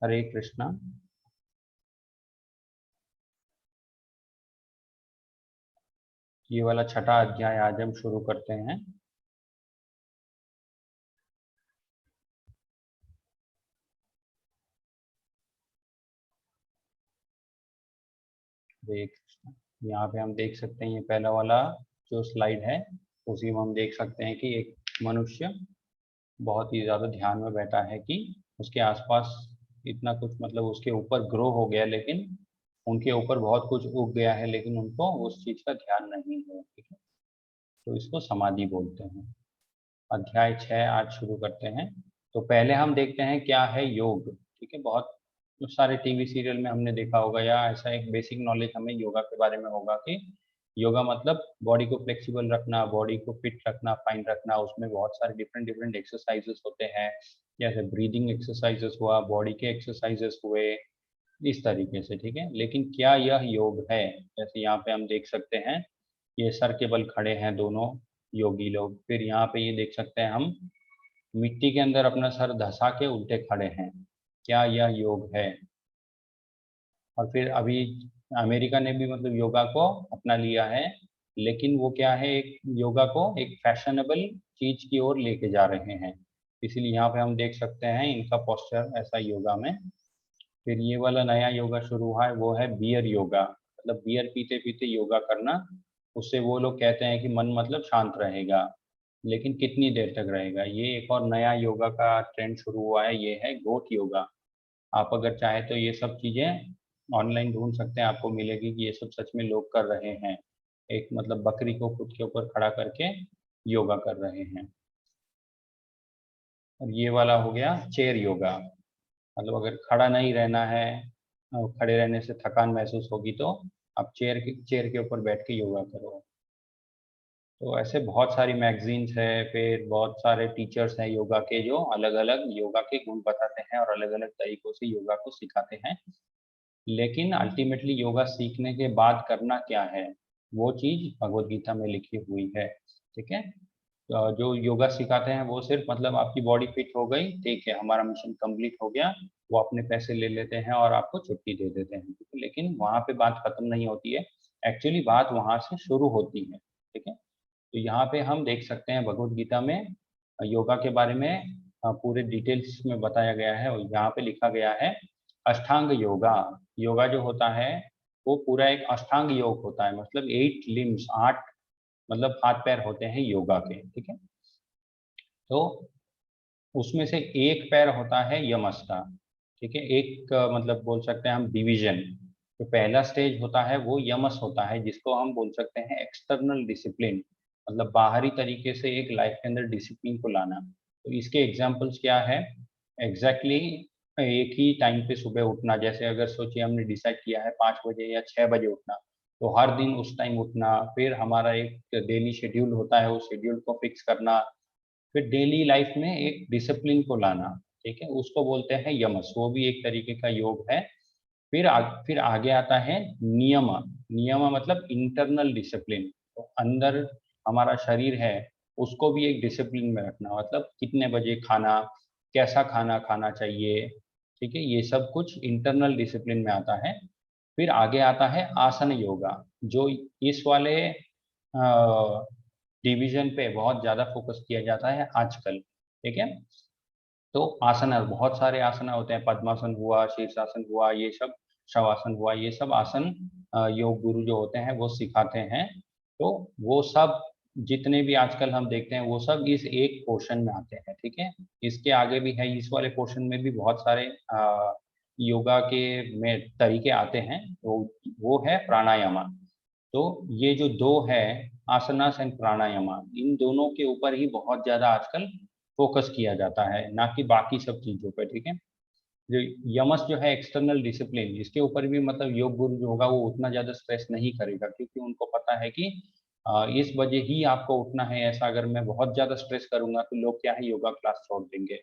हरे कृष्णा। ये वाला छठा अध्याय आज हम शुरू करते हैं। हरे कृष्णा। यहाँ पे हम देख सकते हैं, ये पहला वाला जो स्लाइड है उसी में हम देख सकते हैं कि एक मनुष्य बहुत ही ज्यादा ध्यान में बैठा है कि उसके आसपास इतना कुछ मतलब उसके ऊपर ग्रो हो गया, लेकिन उनके ऊपर बहुत कुछ उग गया है, लेकिन उनको उस चीज का ध्यान नहीं है। ठीक है, तो इसको समाधि बोलते हैं। अध्याय 6 आज शुरू करते हैं। तो पहले हम देखते हैं क्या है योग। ठीक है, बहुत सारे टीवी सीरियल में हमने देखा होगा, या ऐसा एक बेसिक नॉलेज हमें योगा के बारे में होगा कि योगा मतलब बॉडी को फ्लेक्सिबल रखना, बॉडी को फिट रखना, फाइन रखना। उसमें बहुत सारे डिफरेंट डिफरेंट एक्सरसाइजेस होते हैं, जैसे ब्रीदिंग एक्सरसाइजेस हुआ, बॉडी के एक्सरसाइजेस हुए, इस तरीके से। ठीक है, लेकिन क्या यह योग है? जैसे यहाँ पे हम देख सकते हैं, ये सर के बल खड़े हैं दोनों योगी लोग। फिर यहाँ पे ये देख सकते हैं हम मिट्टी के अंदर अपना सर धंसा के उल्टे खड़े हैं। क्या यह योग है? और फिर अभी अमेरिका ने भी मतलब योगा को अपना लिया है, लेकिन वो क्या है, एक योगा को एक फैशनेबल चीज की ओर लेके जा रहे हैं। इसीलिए यहाँ पे हम देख सकते हैं इनका पोस्चर ऐसा योगा में। फिर ये वाला नया योगा शुरू हुआ है, वो है बियर योगा, मतलब बियर पीते पीते योगा करना। उससे वो लोग कहते हैं कि मन मतलब शांत रहेगा, लेकिन कितनी देर तक रहेगा? ये एक और नया योगा का ट्रेंड शुरू हुआ है, ये है गोट योगा। आप अगर चाहे तो ये सब चीजें ऑनलाइन ढूंढ सकते हैं, आपको मिलेगी कि ये सब सच में लोग कर रहे हैं। एक मतलब बकरी को खुद के ऊपर खड़ा करके योगा कर रहे हैं। और ये वाला हो गया चेयर योगा, मतलब अगर खड़ा नहीं रहना है, खड़े रहने से थकान महसूस होगी, तो आप चेयर के ऊपर बैठ के योगा करो। तो ऐसे बहुत सारी मैगजीन्स है, फिर बहुत सारे टीचर्स हैं योगा के जो अलग अलग योगा के गुण बताते हैं और अलग अलग तरीकों से योगा को सिखाते हैं। लेकिन अल्टीमेटली योगा सीखने के बाद करना क्या है, वो चीज भगवत गीता में लिखी हुई है। ठीक है, तो जो योगा सिखाते हैं वो सिर्फ मतलब आपकी बॉडी फिट हो गई, ठीक है, हमारा मिशन कंप्लीट हो गया, वो अपने पैसे ले लेते हैं और आपको छुट्टी दे देते हैं। ठीक है, लेकिन वहां पे बात खत्म नहीं होती है, एक्चुअली बात वहां से शुरू होती है। ठीक है, तो यहाँ पे हम देख सकते हैं भगवत गीता में योगा के बारे में पूरे डिटेल्स में बताया गया है, और यहाँ पे लिखा गया है अष्टांग योगा। योगा जो होता है वो पूरा एक अष्टांग योग होता है, मतलब 8 लिम्स, 8 मतलब हाथ पैर होते हैं योगा के। ठीक है, तो उसमें से एक पैर होता है यमस्ता। ठीक है, एक मतलब बोल सकते हैं हम डिवीजन। तो पहला स्टेज होता है वो यमस होता है, जिसको हम बोल सकते हैं एक्सटर्नल डिसिप्लिन, मतलब बाहरी तरीके से एक लाइफ के अंदर डिसिप्लिन को लाना। तो इसके एग्जाम्पल्स क्या है? एग्जैक्टली एक ही टाइम पे सुबह उठना, जैसे अगर सोचिए हमने डिसाइड किया है 5 बजे या 6 बजे उठना, तो हर दिन उस टाइम उठना। फिर हमारा एक डेली शेड्यूल होता है, उस शेड्यूल को फिक्स करना, फिर डेली लाइफ में एक डिसिप्लिन को लाना। ठीक है, उसको बोलते हैं यमस, वो भी एक तरीके का योग है। फिर आगे आता है नियम। नियम मतलब इंटरनल डिसिप्लिन, तो अंदर हमारा शरीर है उसको भी एक डिसिप्लिन में रखना, मतलब कितने बजे खाना, कैसा खाना खाना चाहिए। ठीक है, ये सब कुछ इंटरनल डिसिप्लिन में आता है। फिर आगे आता है आसन योगा, जो इस वाले डिवीजन पे बहुत ज्यादा फोकस किया जाता है आजकल। ठीक है, तो आसन बहुत सारे आसन होते हैं, पद्मासन हुआ, शीर्षासन हुआ, ये सब शवासन हुआ, ये सब आसन योग गुरु जो होते हैं वो सिखाते हैं। तो वो सब जितने भी आजकल हम देखते हैं वो सब इस एक पोर्शन में आते हैं। ठीक है, इसके आगे भी है, इस वाले पोर्शन में भी बहुत सारे योगा के में तरीके आते हैं, तो वो है प्राणायामा। तो ये जो दो है, आसनास एंड प्राणायामा, इन दोनों के ऊपर ही बहुत ज्यादा आजकल फोकस किया जाता है, ना कि बाकी सब चीजों पर। ठीक है, जो यमस जो है एक्सटर्नल डिसिप्लिन, इसके ऊपर भी मतलब योग गुरु जो होगा वो उतना ज्यादा स्ट्रेस नहीं करेगा, क्योंकि उनको पता है कि इस वजह ही आपको उठना है। ऐसा अगर मैं बहुत ज्यादा स्ट्रेस करूंगा तो लोग क्या है योगा क्लास छोड़ देंगे।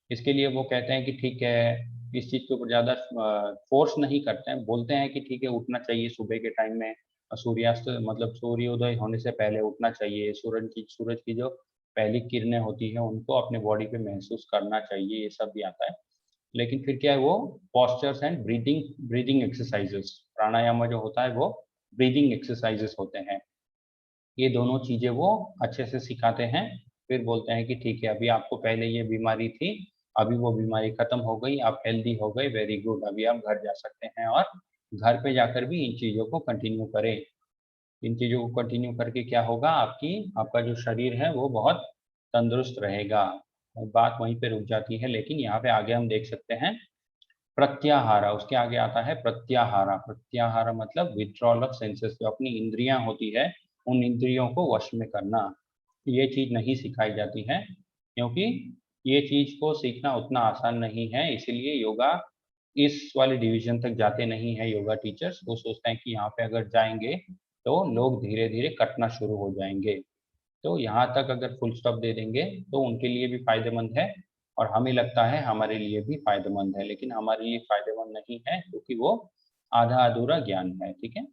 इसके लिए वो कहते हैं कि ठीक है, इस चीज के ऊपर ज्यादा फोर्स नहीं करते हैं, बोलते हैं कि ठीक है उठना चाहिए सुबह के टाइम में, सूर्यास्त मतलब सूर्योदय होने से पहले उठना चाहिए, सूरज की जो पहली किरणें होती है उनको अपने बॉडी पे महसूस करना चाहिए, ये सब भी आता है। लेकिन फिर क्या है, वो पोस्चर्स एंड ब्रीदिंग एक्सरसाइजेस, प्राणायाम जो होता है वो ब्रीदिंग एक्सरसाइजेस होते हैं। ये दोनों चीजें वो अच्छे से सिखाते हैं। फिर बोलते हैं कि ठीक है, अभी आपको पहले ये बीमारी थी, अभी वो बीमारी खत्म हो गई, आप हेल्दी हो गए, वेरी गुड, अभी आप घर जा सकते हैं और घर पे जाकर भी इन चीजों को कंटिन्यू करें। इन चीजों को कंटिन्यू करके क्या होगा, आपका जो शरीर है वो बहुत तंदुरुस्त रहेगा। बात वहीं पे रुक जाती है, लेकिन यहाँ पे आगे हम देख सकते हैं प्रत्याहारा, उसके आगे आता है प्रत्याहारा। प्रत्याहारा मतलब विथड्रॉल ऑफ सेंसेस, जो अपनी इंद्रियां होती है उन इंद्रियों को वश में करना। ये चीज नहीं सिखाई जाती है, क्योंकि ये चीज को सीखना उतना आसान नहीं है, इसीलिए योगा इस वाले डिवीजन तक जाते नहीं है। योगा टीचर्स वो सोचते हैं कि यहाँ पे अगर जाएंगे तो लोग धीरे धीरे कटना शुरू हो जाएंगे, तो यहाँ तक अगर फुल स्टॉप दे देंगे तो उनके लिए भी फायदेमंद है, और हमें लगता है हमारे लिए भी फायदेमंद है, लेकिन हमारे लिए फायदेमंद नहीं है क्योंकि वो आधा अधूरा ज्ञान है। ठीक है।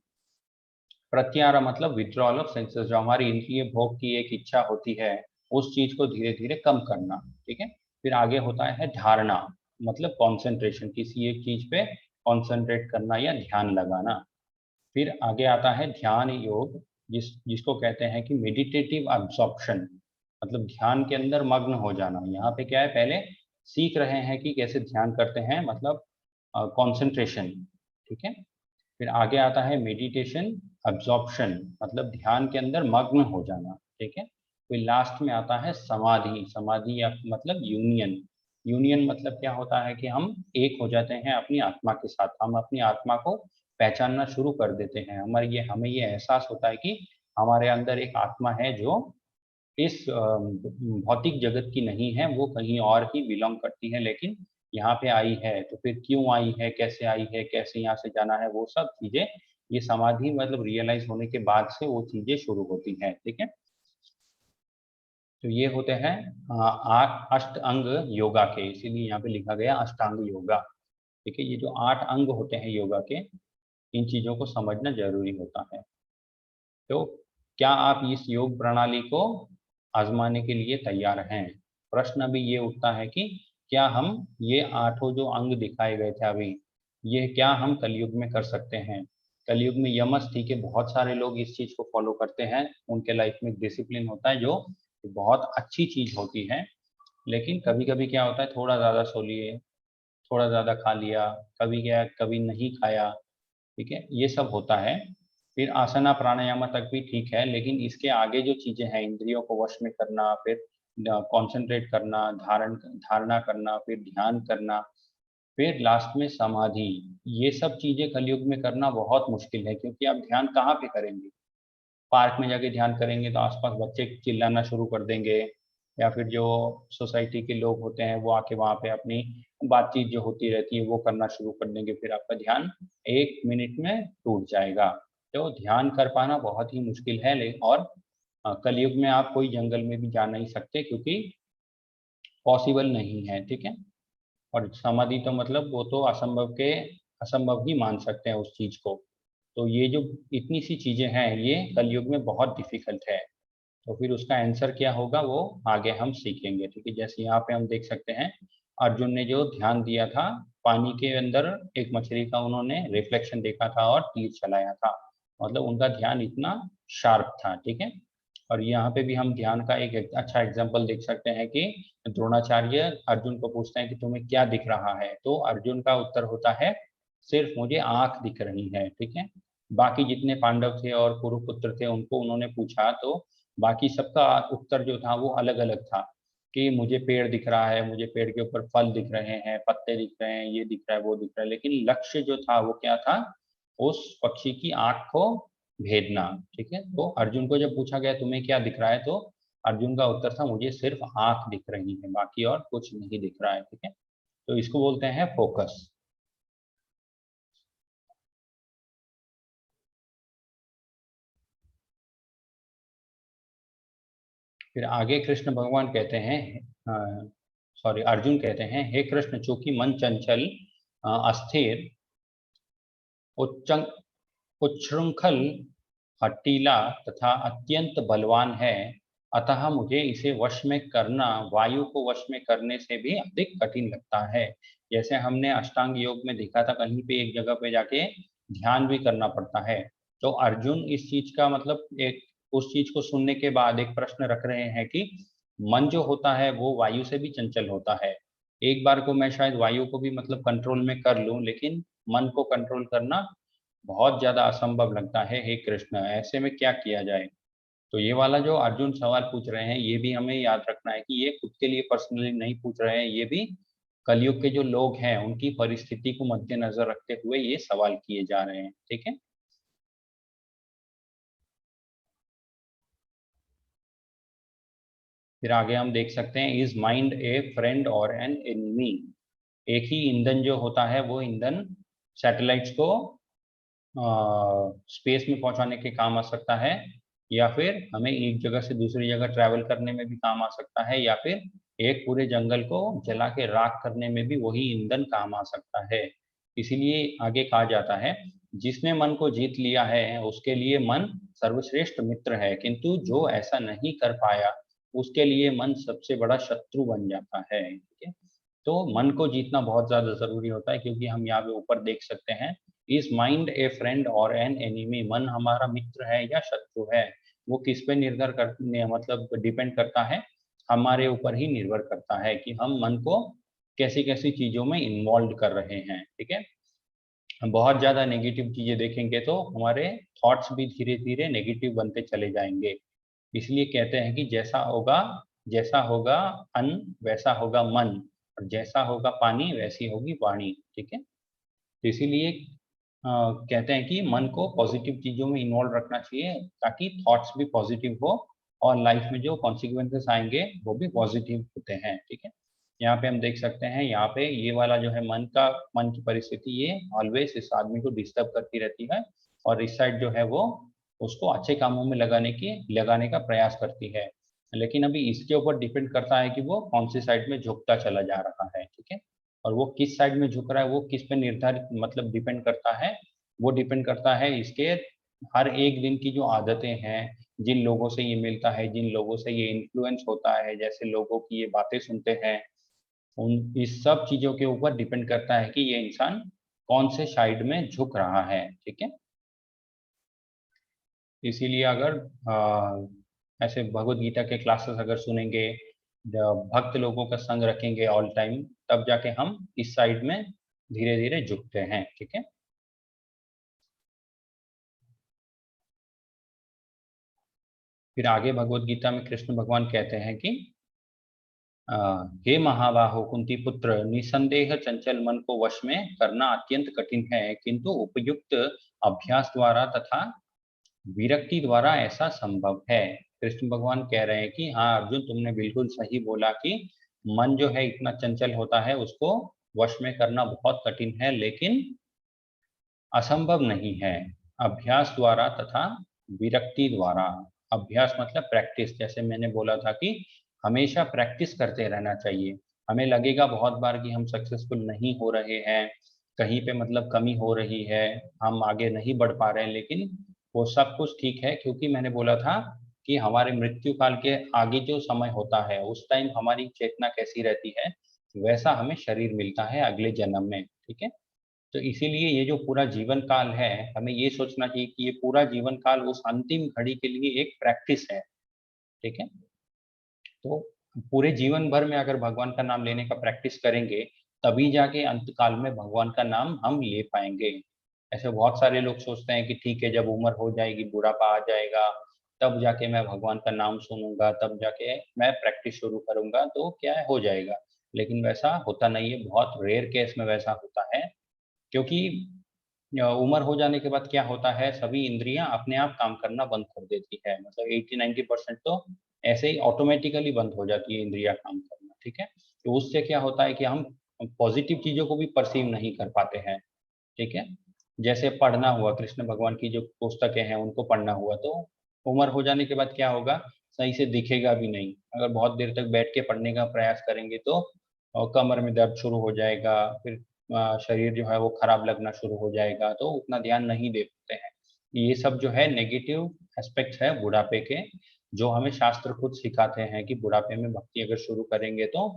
प्रत्याहार मतलब विड्रॉल ऑफ सेंसेस, जो हमारी इंद्रिय भोग की एक इच्छा होती है उस चीज को धीरे धीरे कम करना। ठीक है। फिर आगे होता है धारणा, मतलब कॉन्सेंट्रेशन, किसी एक चीज पे कॉन्सेंट्रेट करना या ध्यान लगाना। फिर आगे आता है ध्यान योग, जिसको कहते हैं कि मेडिटेटिव अब्सॉर्प्शन, मतलब ध्यान के अंदर मग्न हो जाना। यहाँ पे क्या है, पहले सीख रहे हैं कि कैसे ध्यान करते हैं, मतलब कंसंट्रेशन। ठीक है। फिर आगे आता है मेडिटेशन अब्सॉर्प्शन, मतलब ध्यान के अंदर मग्न हो जाना। ठीक है। फिर लास्ट में आता है समाधि। समाधि या मतलब यूनियन। यूनियन मतलब क्या होता है कि हम एक हो जाते हैं अपनी आत्मा के साथ, हम अपनी आत्मा को पहचानना शुरू कर देते हैं। हमें ये एहसास होता है कि हमारे अंदर एक आत्मा है जो इस भौतिक जगत की नहीं है, वो कहीं और ही बिलोंग करती है, लेकिन यहाँ पे आई है। तो फिर क्यों आई है, कैसे यहाँ से जाना है, वो सब चीजें ये समाधि मतलब रियलाइज होने के बाद से वो चीजें शुरू होती हैं। ठीक है। तो ये होते हैं अष्ट अंग योगा के, इसीलिए यहाँ पे लिखा गया अष्टांग योगा। ठीक है। ये जो 8 अंग होते हैं योगा के, इन चीजों को समझना जरूरी होता है। तो क्या आप इस योग प्रणाली को आजमाने के लिए तैयार हैं? प्रश्न अभी ये उठता है कि क्या हम ये 8 जो अंग दिखाए गए थे अभी, ये क्या हम कलयुग में कर सकते हैं? कलयुग में यमस ठीक है, बहुत सारे लोग इस चीज को फॉलो करते हैं, उनके लाइफ में डिसिप्लिन होता है जो बहुत अच्छी चीज होती है। लेकिन कभी कभी क्या होता है, थोड़ा ज्यादा सो लिए, थोड़ा ज्यादा खा लिया, कभी क्या कभी नहीं खाया। ठीक है, ये सब होता है। फिर आसना प्राणायाम तक भी ठीक है, लेकिन इसके आगे जो चीजें हैं, इंद्रियों को वश में करना, फिर कंसंट्रेट करना, धारणा करना, फिर ध्यान करना, फिर लास्ट में समाधि, ये सब चीजें कलयुग में करना बहुत मुश्किल है, क्योंकि आप ध्यान कहाँ पे करेंगे? पार्क में जाके ध्यान करेंगे तो आसपास बच्चे चिल्लाना शुरू कर देंगे, या फिर जो सोसाइटी के लोग होते हैं वो आके वहाँ पे अपनी बातचीत जो होती रहती है वो करना शुरू कर देंगे, फिर आपका ध्यान 1 मिनट में टूट जाएगा। तो ध्यान कर पाना बहुत ही मुश्किल है। और कलयुग में आप कोई जंगल में भी जा नहीं सकते, क्योंकि पॉसिबल नहीं है। ठीक है। और समाधि तो मतलब वो तो असंभव ही मान सकते हैं उस चीज को। तो ये जो इतनी सी चीजें हैं ये कलयुग में बहुत डिफिकल्ट है। तो फिर उसका आंसर क्या होगा वो आगे हम सीखेंगे। ठीक है। जैसे यहाँ पे हम देख सकते हैं, अर्जुन ने जो ध्यान दिया था, पानी के अंदर एक मछली का उन्होंने रिफ्लेक्शन देखा था और तीर चलाया था, मतलब उनका ध्यान इतना शार्प था। ठीक है। और यहाँ पे भी हम ध्यान का एक अच्छा एग्जाम्पल देख सकते हैं कि द्रोणाचार्य अर्जुन को पूछते हैं कि तुम्हें क्या दिख रहा है, तो अर्जुन का उत्तर होता है सिर्फ मुझे आंख दिख रही है। ठीक है। बाकी जितने पांडव थे और कुरुपुत्र थे उनको उन्होंने पूछा, तो बाकी सबका उत्तर जो था वो अलग अलग था, कि मुझे पेड़ दिख रहा है, मुझे पेड़ के ऊपर फल दिख रहे हैं, पत्ते दिख रहे हैं, ये दिख रहा है, वो दिख रहा है, लेकिन लक्ष्य जो था वो क्या था, उस पक्षी की आंख को भेदना। ठीक है। तो अर्जुन को जब पूछा गया तुम्हें क्या दिख रहा है, तो अर्जुन का उत्तर था मुझे सिर्फ आंख दिख रही है, बाकी और कुछ नहीं दिख रहा है। ठीक है। तो इसको बोलते हैं फोकस। फिर आगे कृष्ण भगवान कहते हैं, सॉरी अर्जुन कहते हैं, हे कृष्ण, चूंकि मन चंचल, अस्थिर, उच्चंग उच्छृंखल, हठीला तथा अत्यंत बलवान है, अतः मुझे इसे वश में करना वायु को वश में करने से भी अधिक कठिन लगता है। जैसे हमने अष्टांग योग में देखा था, कहीं पे एक जगह पे जाके ध्यान भी करना पड़ता है। तो अर्जुन इस चीज का मतलब एक उस चीज को सुनने के बाद एक प्रश्न रख रहे हैं कि मन जो होता है वो वायु से भी चंचल होता है। एक बार को मैं शायद वायु को भी मतलब कंट्रोल में कर लूं, लेकिन मन को कंट्रोल करना बहुत ज्यादा असंभव लगता है। हे कृष्ण, ऐसे में क्या किया जाए? तो ये वाला जो अर्जुन सवाल पूछ रहे हैं, ये भी हमें याद रखना है कि ये खुद के लिए पर्सनली नहीं पूछ रहे हैं, ये भी कलयुग के जो लोग हैं उनकी परिस्थिति को मद्देनजर रखते हुए ये सवाल किए जा रहे हैं। ठीक है। फिर आगे हम देख सकते हैं, इज माइंड ए फ्रेंड और एन एनिमी? एक ही ईंधन जो होता है वो ईंधन सैटेलाइट्स को स्पेस में पहुंचाने के काम आ सकता है, या फिर हमें एक जगह से दूसरी जगह ट्रैवल करने में भी काम आ सकता है, या फिर एक पूरे जंगल को जला के राख करने में भी वही ईंधन काम आ सकता है। इसीलिए आगे कहा जाता है, जिसने मन को जीत लिया है उसके लिए मन सर्वश्रेष्ठ मित्र है, किंतु जो ऐसा नहीं कर पाया उसके लिए मन सबसे बड़ा शत्रु बन जाता है। ठीक है। तो मन को जीतना बहुत ज्यादा जरूरी होता है, क्योंकि हम यहाँ पे ऊपर देख सकते हैं, इज माइंड ए फ्रेंड और एन एनिमी? मन हमारा मित्र है या शत्रु है, वो किस पे निर्भर कर मतलब डिपेंड करता है, हमारे ऊपर ही निर्भर करता है कि हम मन को कैसी कैसी चीजों में इन्वॉल्व कर रहे हैं। ठीक है। हम बहुत ज्यादा नेगेटिव चीजें देखेंगे तो हमारे थॉट्स भी धीरे धीरे नेगेटिव बनते चले जाएंगे। इसलिए कहते हैं कि जैसा होगा अन्न वैसा होगा मन, और जैसा होगा पानी वैसी होगी वाणी। ठीक है। तो इसीलिए कहते हैं कि मन को पॉजिटिव चीजों में इन्वॉल्व रखना चाहिए, ताकि थॉट्स भी पॉजिटिव हो और लाइफ में जो कॉन्सिक्वेंसेस आएंगे वो भी पॉजिटिव होते हैं। ठीक है। यहाँ पे हम देख सकते हैं, यहाँ पे ये वाला जो है मन की परिस्थिति, ये ऑलवेज इस आदमी को डिस्टर्ब करती रहती है, और इस साइड जो है वो उसको अच्छे कामों में लगाने का प्रयास करती है। लेकिन अभी इसके ऊपर डिपेंड करता है कि वो कौन सी साइड में झुकता चला जा रहा है। ठीक है। और वो किस साइड में झुक रहा है वो किस पे निर्धारित मतलब डिपेंड करता है, वो डिपेंड करता है इसके हर एक दिन की जो आदतें हैं, जिन लोगों से ये मिलता है, जिन लोगों से ये इन्फ्लुएंस होता है, जैसे लोगों की ये बातें सुनते हैं, उन इस सब चीजों के ऊपर डिपेंड करता है कि ये इंसान कौन से साइड में झुक रहा है। ठीक है। इसीलिए अगर ऐसे भगवत गीता के क्लासेस अगर सुनेंगे, भक्त लोगों का संग रखेंगे ऑल टाइम, तब जाके हम इस साइड में धीरे धीरे झुकते हैं। ठीक है। फिर आगे भगवत गीता में कृष्ण भगवान कहते हैं कि अ, हे महाबाहो कुंती पुत्र, निसंदेह चंचल मन को वश में करना अत्यंत कठिन है, किंतु उपयुक्त अभ्यास द्वारा तथा विरक्ति द्वारा ऐसा संभव है। कृष्ण भगवान कह रहे हैं कि हाँ अर्जुन, तुमने बिल्कुल सही बोला कि मन जो है इतना चंचल होता है, उसको वश में करना बहुत कठिन है, लेकिन असंभव नहीं है। अभ्यास द्वारा तथा विरक्ति द्वारा। अभ्यास मतलब प्रैक्टिस, जैसे मैंने बोला था कि हमेशा प्रैक्टिस करते रहना चाहिए। हमें लगेगा बहुत बार कि हम सक्सेसफुल नहीं हो रहे हैं, कहीं पे मतलब कमी हो रही है, हम आगे नहीं बढ़ पा रहे हैं, लेकिन वो सब कुछ ठीक है, क्योंकि मैंने बोला था कि हमारे मृत्यु काल के आगे जो समय होता है उस टाइम हमारी चेतना कैसी रहती है, वैसा हमें शरीर मिलता है अगले जन्म में। ठीक है। तो इसीलिए ये जो पूरा जीवन काल है, हमें ये सोचना चाहिए कि ये पूरा जीवन काल उस अंतिम घड़ी के लिए एक प्रैक्टिस है। ठीक है। तो पूरे जीवन भर में अगर भगवान का नाम लेने का प्रैक्टिस करेंगे, तभी जाके अंत काल में भगवान का नाम हम ले पाएंगे। ऐसे बहुत सारे लोग सोचते हैं कि ठीक है, जब उम्र हो जाएगी, बुढ़ापा आ जाएगा, तब जाके मैं भगवान का नाम सुनूंगा, तब जाके मैं प्रैक्टिस शुरू करूंगा तो क्या है, हो जाएगा। लेकिन वैसा होता नहीं है, बहुत रेयर केस में वैसा होता है। क्योंकि उम्र हो जाने के बाद क्या होता है, सभी इंद्रियां अपने आप काम करना बंद कर देती है, मतलब 80-90% तो ऐसे ही ऑटोमेटिकली बंद हो जाती है इंद्रियां काम करना। ठीक है। तो उससे क्या होता है कि हम पॉजिटिव चीजों को भी परसीव नहीं कर पाते हैं। ठीक है। जैसे पढ़ना हुआ, कृष्ण भगवान की जो पुस्तकें हैं उनको पढ़ना हुआ, तो उम्र हो जाने के बाद क्या होगा, सही से दिखेगा भी नहीं। अगर बहुत देर तक बैठ के पढ़ने का प्रयास करेंगे तो कमर में दर्द शुरू हो जाएगा, फिर शरीर जो है वो खराब लगना शुरू हो जाएगा, तो उतना ध्यान नहीं दे पाते हैं। ये सब जो है नेगेटिव एस्पेक्ट्स है बुढ़ापे के, जो हमें शास्त्र खुद सिखाते हैं कि बुढ़ापे में भक्ति अगर शुरू करेंगे तो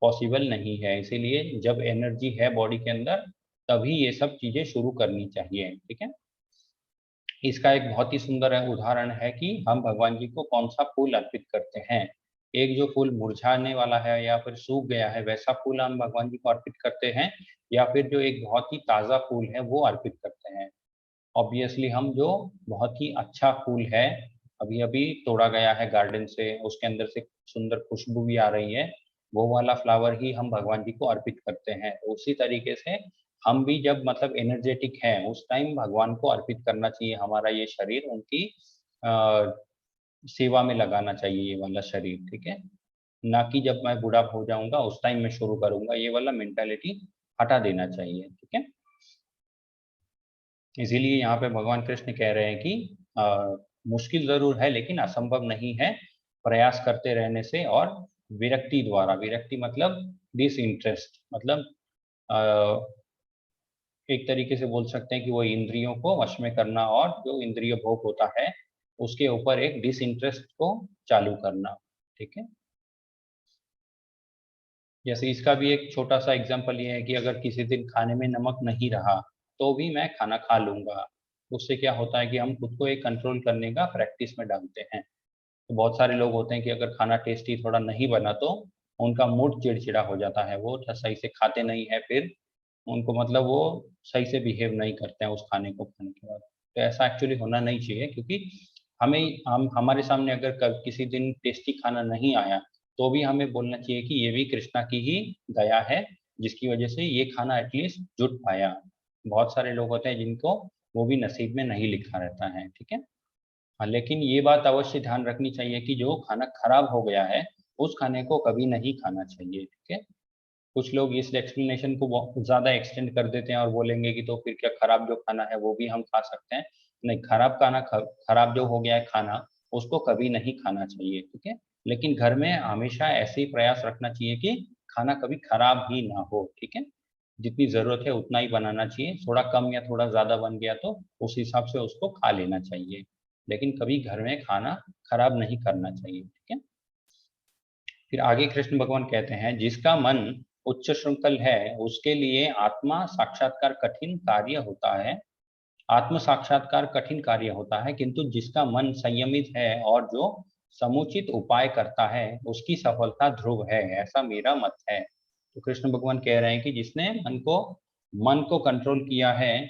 पॉसिबल नहीं है। इसीलिए जब एनर्जी है बॉडी के अंदर तभी ये सब चीजें शुरू करनी चाहिए। ठीक है, इसका एक बहुत ही सुंदर उदाहरण है कि हम भगवान जी को कौन सा फूल अर्पित करते हैं। एक जो फूल मुरझाने वाला है या फिर सूख गया है वैसा फूल हम भगवान जी को अर्पित करते हैं, या फिर जो एक बहुत ही ताज़ा फूल है वो अर्पित करते हैं। ऑब्वियसली हम जो बहुत ही अच्छा फूल है, अभी अभी तोड़ा गया है गार्डन से, उसके अंदर से सुंदर खुशबू भी आ रही है, वो वाला फ्लावर ही हम भगवान जी को अर्पित करते हैं। तो उसी तरीके से हम भी जब मतलब एनर्जेटिक हैं उस टाइम भगवान को अर्पित करना चाहिए हमारा ये शरीर, उनकी सेवा में लगाना चाहिए ये वाला शरीर। ठीक है, ना कि जब मैं बूढ़ा हो जाऊंगा उस टाइम मैं शुरू करूंगा, ये वाला मेंटालिटी हटा देना चाहिए। ठीक है, इसीलिए यहाँ पे भगवान कृष्ण कह रहे हैं कि मुश्किल जरूर है लेकिन असंभव नहीं है, प्रयास करते रहने से। और विरक्ति द्वारा, विरक्ति मतलब डिसइंटरेस्ट, मतलब एक तरीके से बोल सकते हैं कि वो इंद्रियों को वश में करना और जो इंद्रिय भोग होता है उसके ऊपर एक डिसइंटरेस्ट को चालू करना। ठीक है, जैसे इसका भी एक छोटा सा एग्जांपल ये है कि अगर किसी दिन खाने में नमक नहीं रहा तो भी मैं खाना खा लूंगा। उससे क्या होता है कि हम खुद को एक कंट्रोल करने का प्रैक्टिस में डालते हैं। तो बहुत सारे लोग होते हैं कि अगर खाना टेस्टी थोड़ा नहीं बना तो उनका मूड चिड़चिड़ा हो जाता है, वो सही से खाते नहीं है, फिर उनको मतलब वो सही से बिहेव नहीं करते हैं उस खाने को खाने के बाद। तो ऐसा एक्चुअली होना नहीं चाहिए, क्योंकि हमें हम हमारे सामने अगर किसी दिन टेस्टी खाना नहीं आया तो भी हमें बोलना चाहिए कि ये भी कृष्णा की ही दया है जिसकी वजह से ये खाना एटलीस्ट जुट पाया। बहुत सारे लोग होते हैं जिनको वो भी नसीब में नहीं लिखा रहता है। ठीक है, हाँ, लेकिन ये बात अवश्य ध्यान रखनी चाहिए कि जो खाना खराब हो गया है उस खाने को कभी नहीं खाना चाहिए। ठीक है, कुछ लोग इस एक्सप्लेनेशन को बहुत ज़्यादा एक्सटेंड कर देते हैं और बोलेंगे कि तो फिर क्या खराब जो खाना है वो भी हम खा सकते हैं। नहीं, खराब खाना खराब जो हो गया है खाना उसको कभी नहीं खाना चाहिए। ठीक है, लेकिन घर में हमेशा ऐसे ही प्रयास रखना चाहिए कि खाना कभी खराब ही ना हो। ठीक है, जितनी ज़रूरत है उतना ही बनाना चाहिए, थोड़ा कम या थोड़ा ज़्यादा बन गया तो उस हिसाब से उसको खा लेना चाहिए, लेकिन कभी घर में खाना खराब नहीं करना चाहिए। ठीक है, फिर आगे कृष्ण भगवान कहते हैं जिसका मन उच्च श्रृंखल है उसके लिए आत्मा साक्षात्कार कठिन कार्य होता है। आत्म साक्षात्कार कठिन कार्य होता है, किंतु जिसका मन संयमित है और जो समुचित उपाय करता है उसकी सफलता ध्रुव है, ऐसा मेरा मत है। तो कृष्ण भगवान कह रहे हैं कि जिसने मन को कंट्रोल किया है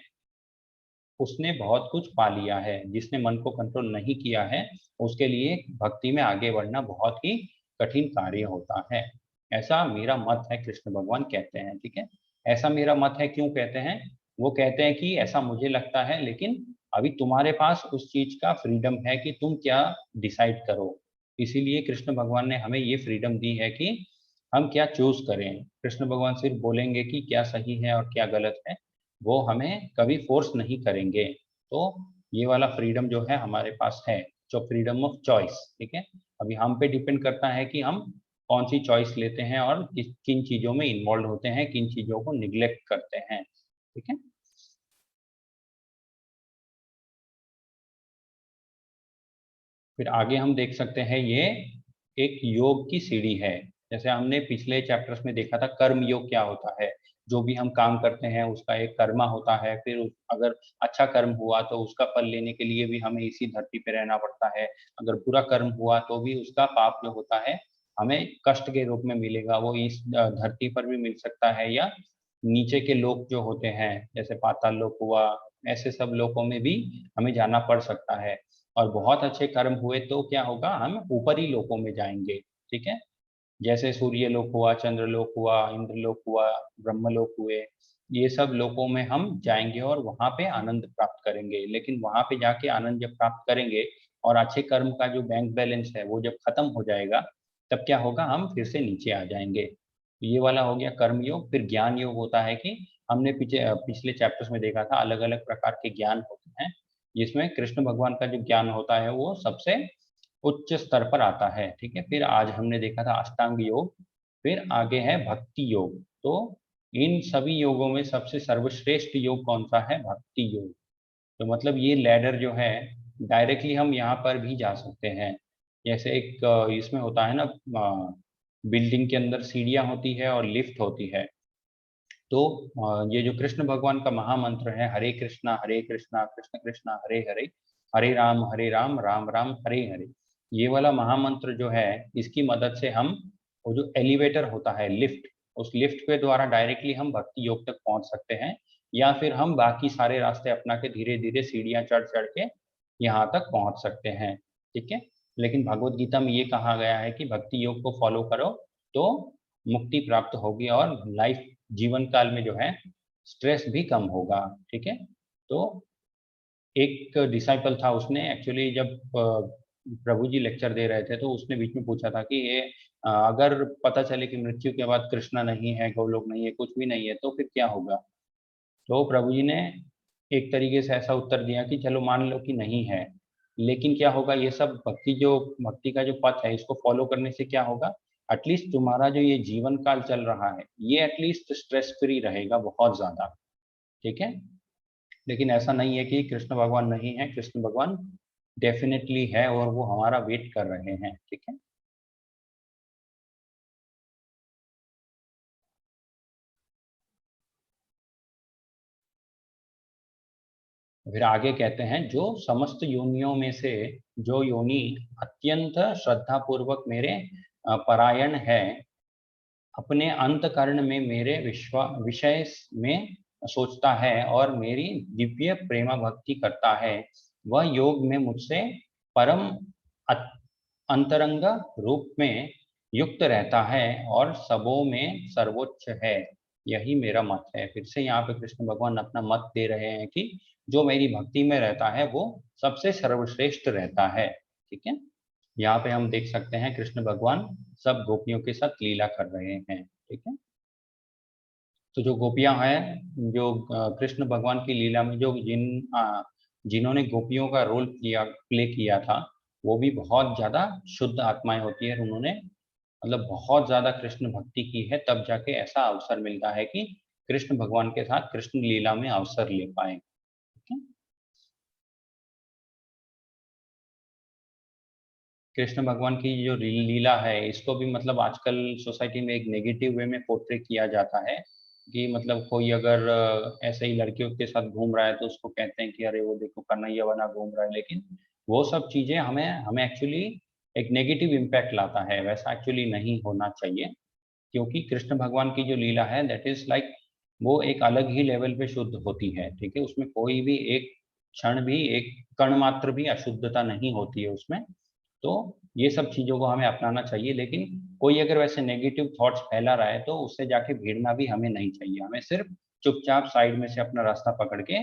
उसने बहुत कुछ पा लिया है, जिसने मन को कंट्रोल नहीं किया है उसके लिए भक्ति में आगे बढ़ना बहुत ही कठिन कार्य होता है, ऐसा मेरा मत है, कृष्ण भगवान कहते हैं। ठीक है, ऐसा मेरा मत है क्यों कहते हैं? वो कहते हैं कि ऐसा मुझे लगता है, लेकिन अभी तुम्हारे पास उस चीज का फ्रीडम है कि तुम क्या डिसाइड करो। इसीलिए कृष्ण भगवान ने हमें ये फ्रीडम दी है कि हम क्या चूज करें। कृष्ण भगवान सिर्फ बोलेंगे कि क्या सही है और क्या गलत है, वो हमें कभी फोर्स नहीं करेंगे। तो ये वाला फ्रीडम जो है हमारे पास है, जो फ्रीडम ऑफ चॉइस। ठीक है, अभी हम पे डिपेंड करता है कि हम कौन सी चॉइस लेते हैं और किन चीजों में इन्वॉल्व होते हैं, किन चीजों को निग्लेक्ट करते हैं। ठीक है, फिर आगे हम देख सकते हैं ये एक योग की सीढ़ी है। जैसे हमने पिछले चैप्टर्स में देखा था कर्म योग क्या होता है, जो भी हम काम करते हैं उसका एक कर्मा होता है, फिर अगर अच्छा कर्म हुआ तो उसका फल लेने के लिए भी हमें इसी धरती पे रहना पड़ता है, अगर बुरा कर्म हुआ तो भी उसका पाप जो होता है हमें कष्ट के रूप में मिलेगा, वो इस धरती पर भी मिल सकता है या नीचे के लोक जो होते हैं जैसे पाताल लोक हुआ, ऐसे सब लोकों में भी हमें जाना पड़ सकता है। और बहुत अच्छे कर्म हुए तो क्या होगा, हम ऊपरी लोकों में जाएंगे। ठीक है, जैसे सूर्य लोक हुआ, चंद्र लोक हुआ, इंद्र लोक हुआ, ब्रह्म लोक हुए, ये सब लोकों में हम जाएंगे और वहां पे आनंद प्राप्त करेंगे। लेकिन वहां पे जाके आनंद जब प्राप्त करेंगे और अच्छे कर्म का जो बैंक बैलेंस है वो जब खत्म हो जाएगा तब क्या होगा, हम फिर से नीचे आ जाएंगे। ये वाला हो गया कर्म योग। फिर ज्ञान योग होता है कि हमने पिछले चैप्टर्स में देखा था अलग अलग प्रकार के ज्ञान होते हैं, जिसमें कृष्ण भगवान का जो ज्ञान होता है वो सबसे उच्च स्तर पर आता है। ठीक है, फिर आज हमने देखा था अष्टांग योग, फिर आगे है भक्ति योग। तो इन सभी योगों में सबसे सर्वश्रेष्ठ योग कौन सा है? भक्ति योग। तो मतलब ये लैडर जो है डायरेक्टली हम यहाँ पर भी जा सकते हैं, जैसे एक इसमें होता है ना, बिल्डिंग के अंदर सीढ़ियां होती है और लिफ्ट होती है। तो ये जो कृष्ण भगवान का महामंत्र है, हरे कृष्णा कृष्ण कृष्णा हरे हरे, हरे राम राम राम हरे हरे, ये वाला महामंत्र जो है, इसकी मदद से हम वो जो एलिवेटर होता है, लिफ्ट, उस लिफ्ट के द्वारा डायरेक्टली हम भक्ति योग तक पहुंच सकते हैं, या फिर हम बाकी सारे रास्ते अपना के धीरे धीरे सीढ़ियां चढ़ चढ़ के यहाँ तक पहुंच सकते हैं। ठीक है। लेकिन भगवत गीता में ये कहा गया है कि भक्ति योग को फॉलो करो तो मुक्ति प्राप्त होगी और लाइफ, जीवन काल में जो है स्ट्रेस भी कम होगा। ठीक है। तो एक डिसाइपल था, उसने एक्चुअली जब प्रभु जी लेक्चर दे रहे थे तो उसने बीच में पूछा था कि ये अगर पता चले कि मृत्यु के बाद कृष्णा नहीं है, गोलोक नहीं है, कुछ भी नहीं है, तो फिर क्या होगा। तो प्रभु जी ने एक तरीके से ऐसा उत्तर दिया कि चलो मान लो कि नहीं है, लेकिन क्या होगा, ये सब भक्ति का जो पथ है, इसको फॉलो करने से क्या होगा, एटलीस्ट तुम्हारा जो ये जीवन काल चल रहा है, ये एटलीस्ट स्ट्रेस फ्री रहेगा बहुत ज्यादा। ठीक है। लेकिन ऐसा नहीं है कि कृष्ण भगवान नहीं है, कृष्ण भगवान डेफिनेटली है और वो हमारा वेट कर रहे हैं। ठीक है। फिर आगे कहते हैं, जो समस्त योनियों में से जो योनि अत्यंत श्रद्धा पूर्वक मेरे परायण है, अपने अंतकरण में मेरे विषय में सोचता है और मेरी दिव्य प्रेमा भक्ति करता है, वह योग में मुझसे परम अंतरंग रूप में युक्त रहता है और सबों में सर्वोच्च है। यही मेरा मत है। फिर से यहाँ पे कृष्ण भगवान अपना मत दे रहे हैं कि जो मेरी भक्ति में रहता है वो सबसे सर्वश्रेष्ठ रहता है। ठीक है। यहाँ पे हम देख सकते हैं कृष्ण भगवान सब गोपियों के साथ लीला कर रहे हैं। ठीक है। तो जो गोपियां हैं, जो कृष्ण भगवान की लीला में जो जिन्होंने गोपियों का रोल प्ले किया था, वो भी बहुत ज्यादा शुद्ध आत्माएं होती है, और उन्होंने मतलब बहुत ज्यादा कृष्ण भक्ति की है, तब जाके ऐसा अवसर मिलता है कि कृष्ण भगवान के साथ कृष्ण लीला में अवसर ले पाए। ठीक है? कृष्ण भगवान की जो लीला है, इसको भी मतलब आजकल सोसाइटी में एक नेगेटिव वे में पोर्ट्रे किया जाता है कि मतलब कोई अगर ऐसे ही लड़कियों के साथ घूम रहा है तो उसको कहते हैं कि अरे वो देखो कन्हैया बना घूम रहा है, लेकिन वो सब चीजें हमें हमें एक्चुअली एक नेगेटिव इम्पैक्ट लाता है, वैसा एक्चुअली नहीं होना चाहिए। क्योंकि कृष्ण भगवान की जो लीला है, दैट इज लाइक, वो एक अलग ही लेवल पे शुद्ध होती है। ठीक है। उसमें कोई भी एक क्षण भी, एक कण मात्र भी अशुद्धता नहीं होती है उसमें। तो ये सब चीजों को हमें अपनाना चाहिए, लेकिन कोई अगर वैसे नेगेटिव थॉट्स फैला रहा है तो उससे जाके भिड़ना भी हमें नहीं चाहिए। हमें सिर्फ चुपचाप साइड में से अपना रास्ता पकड़ के,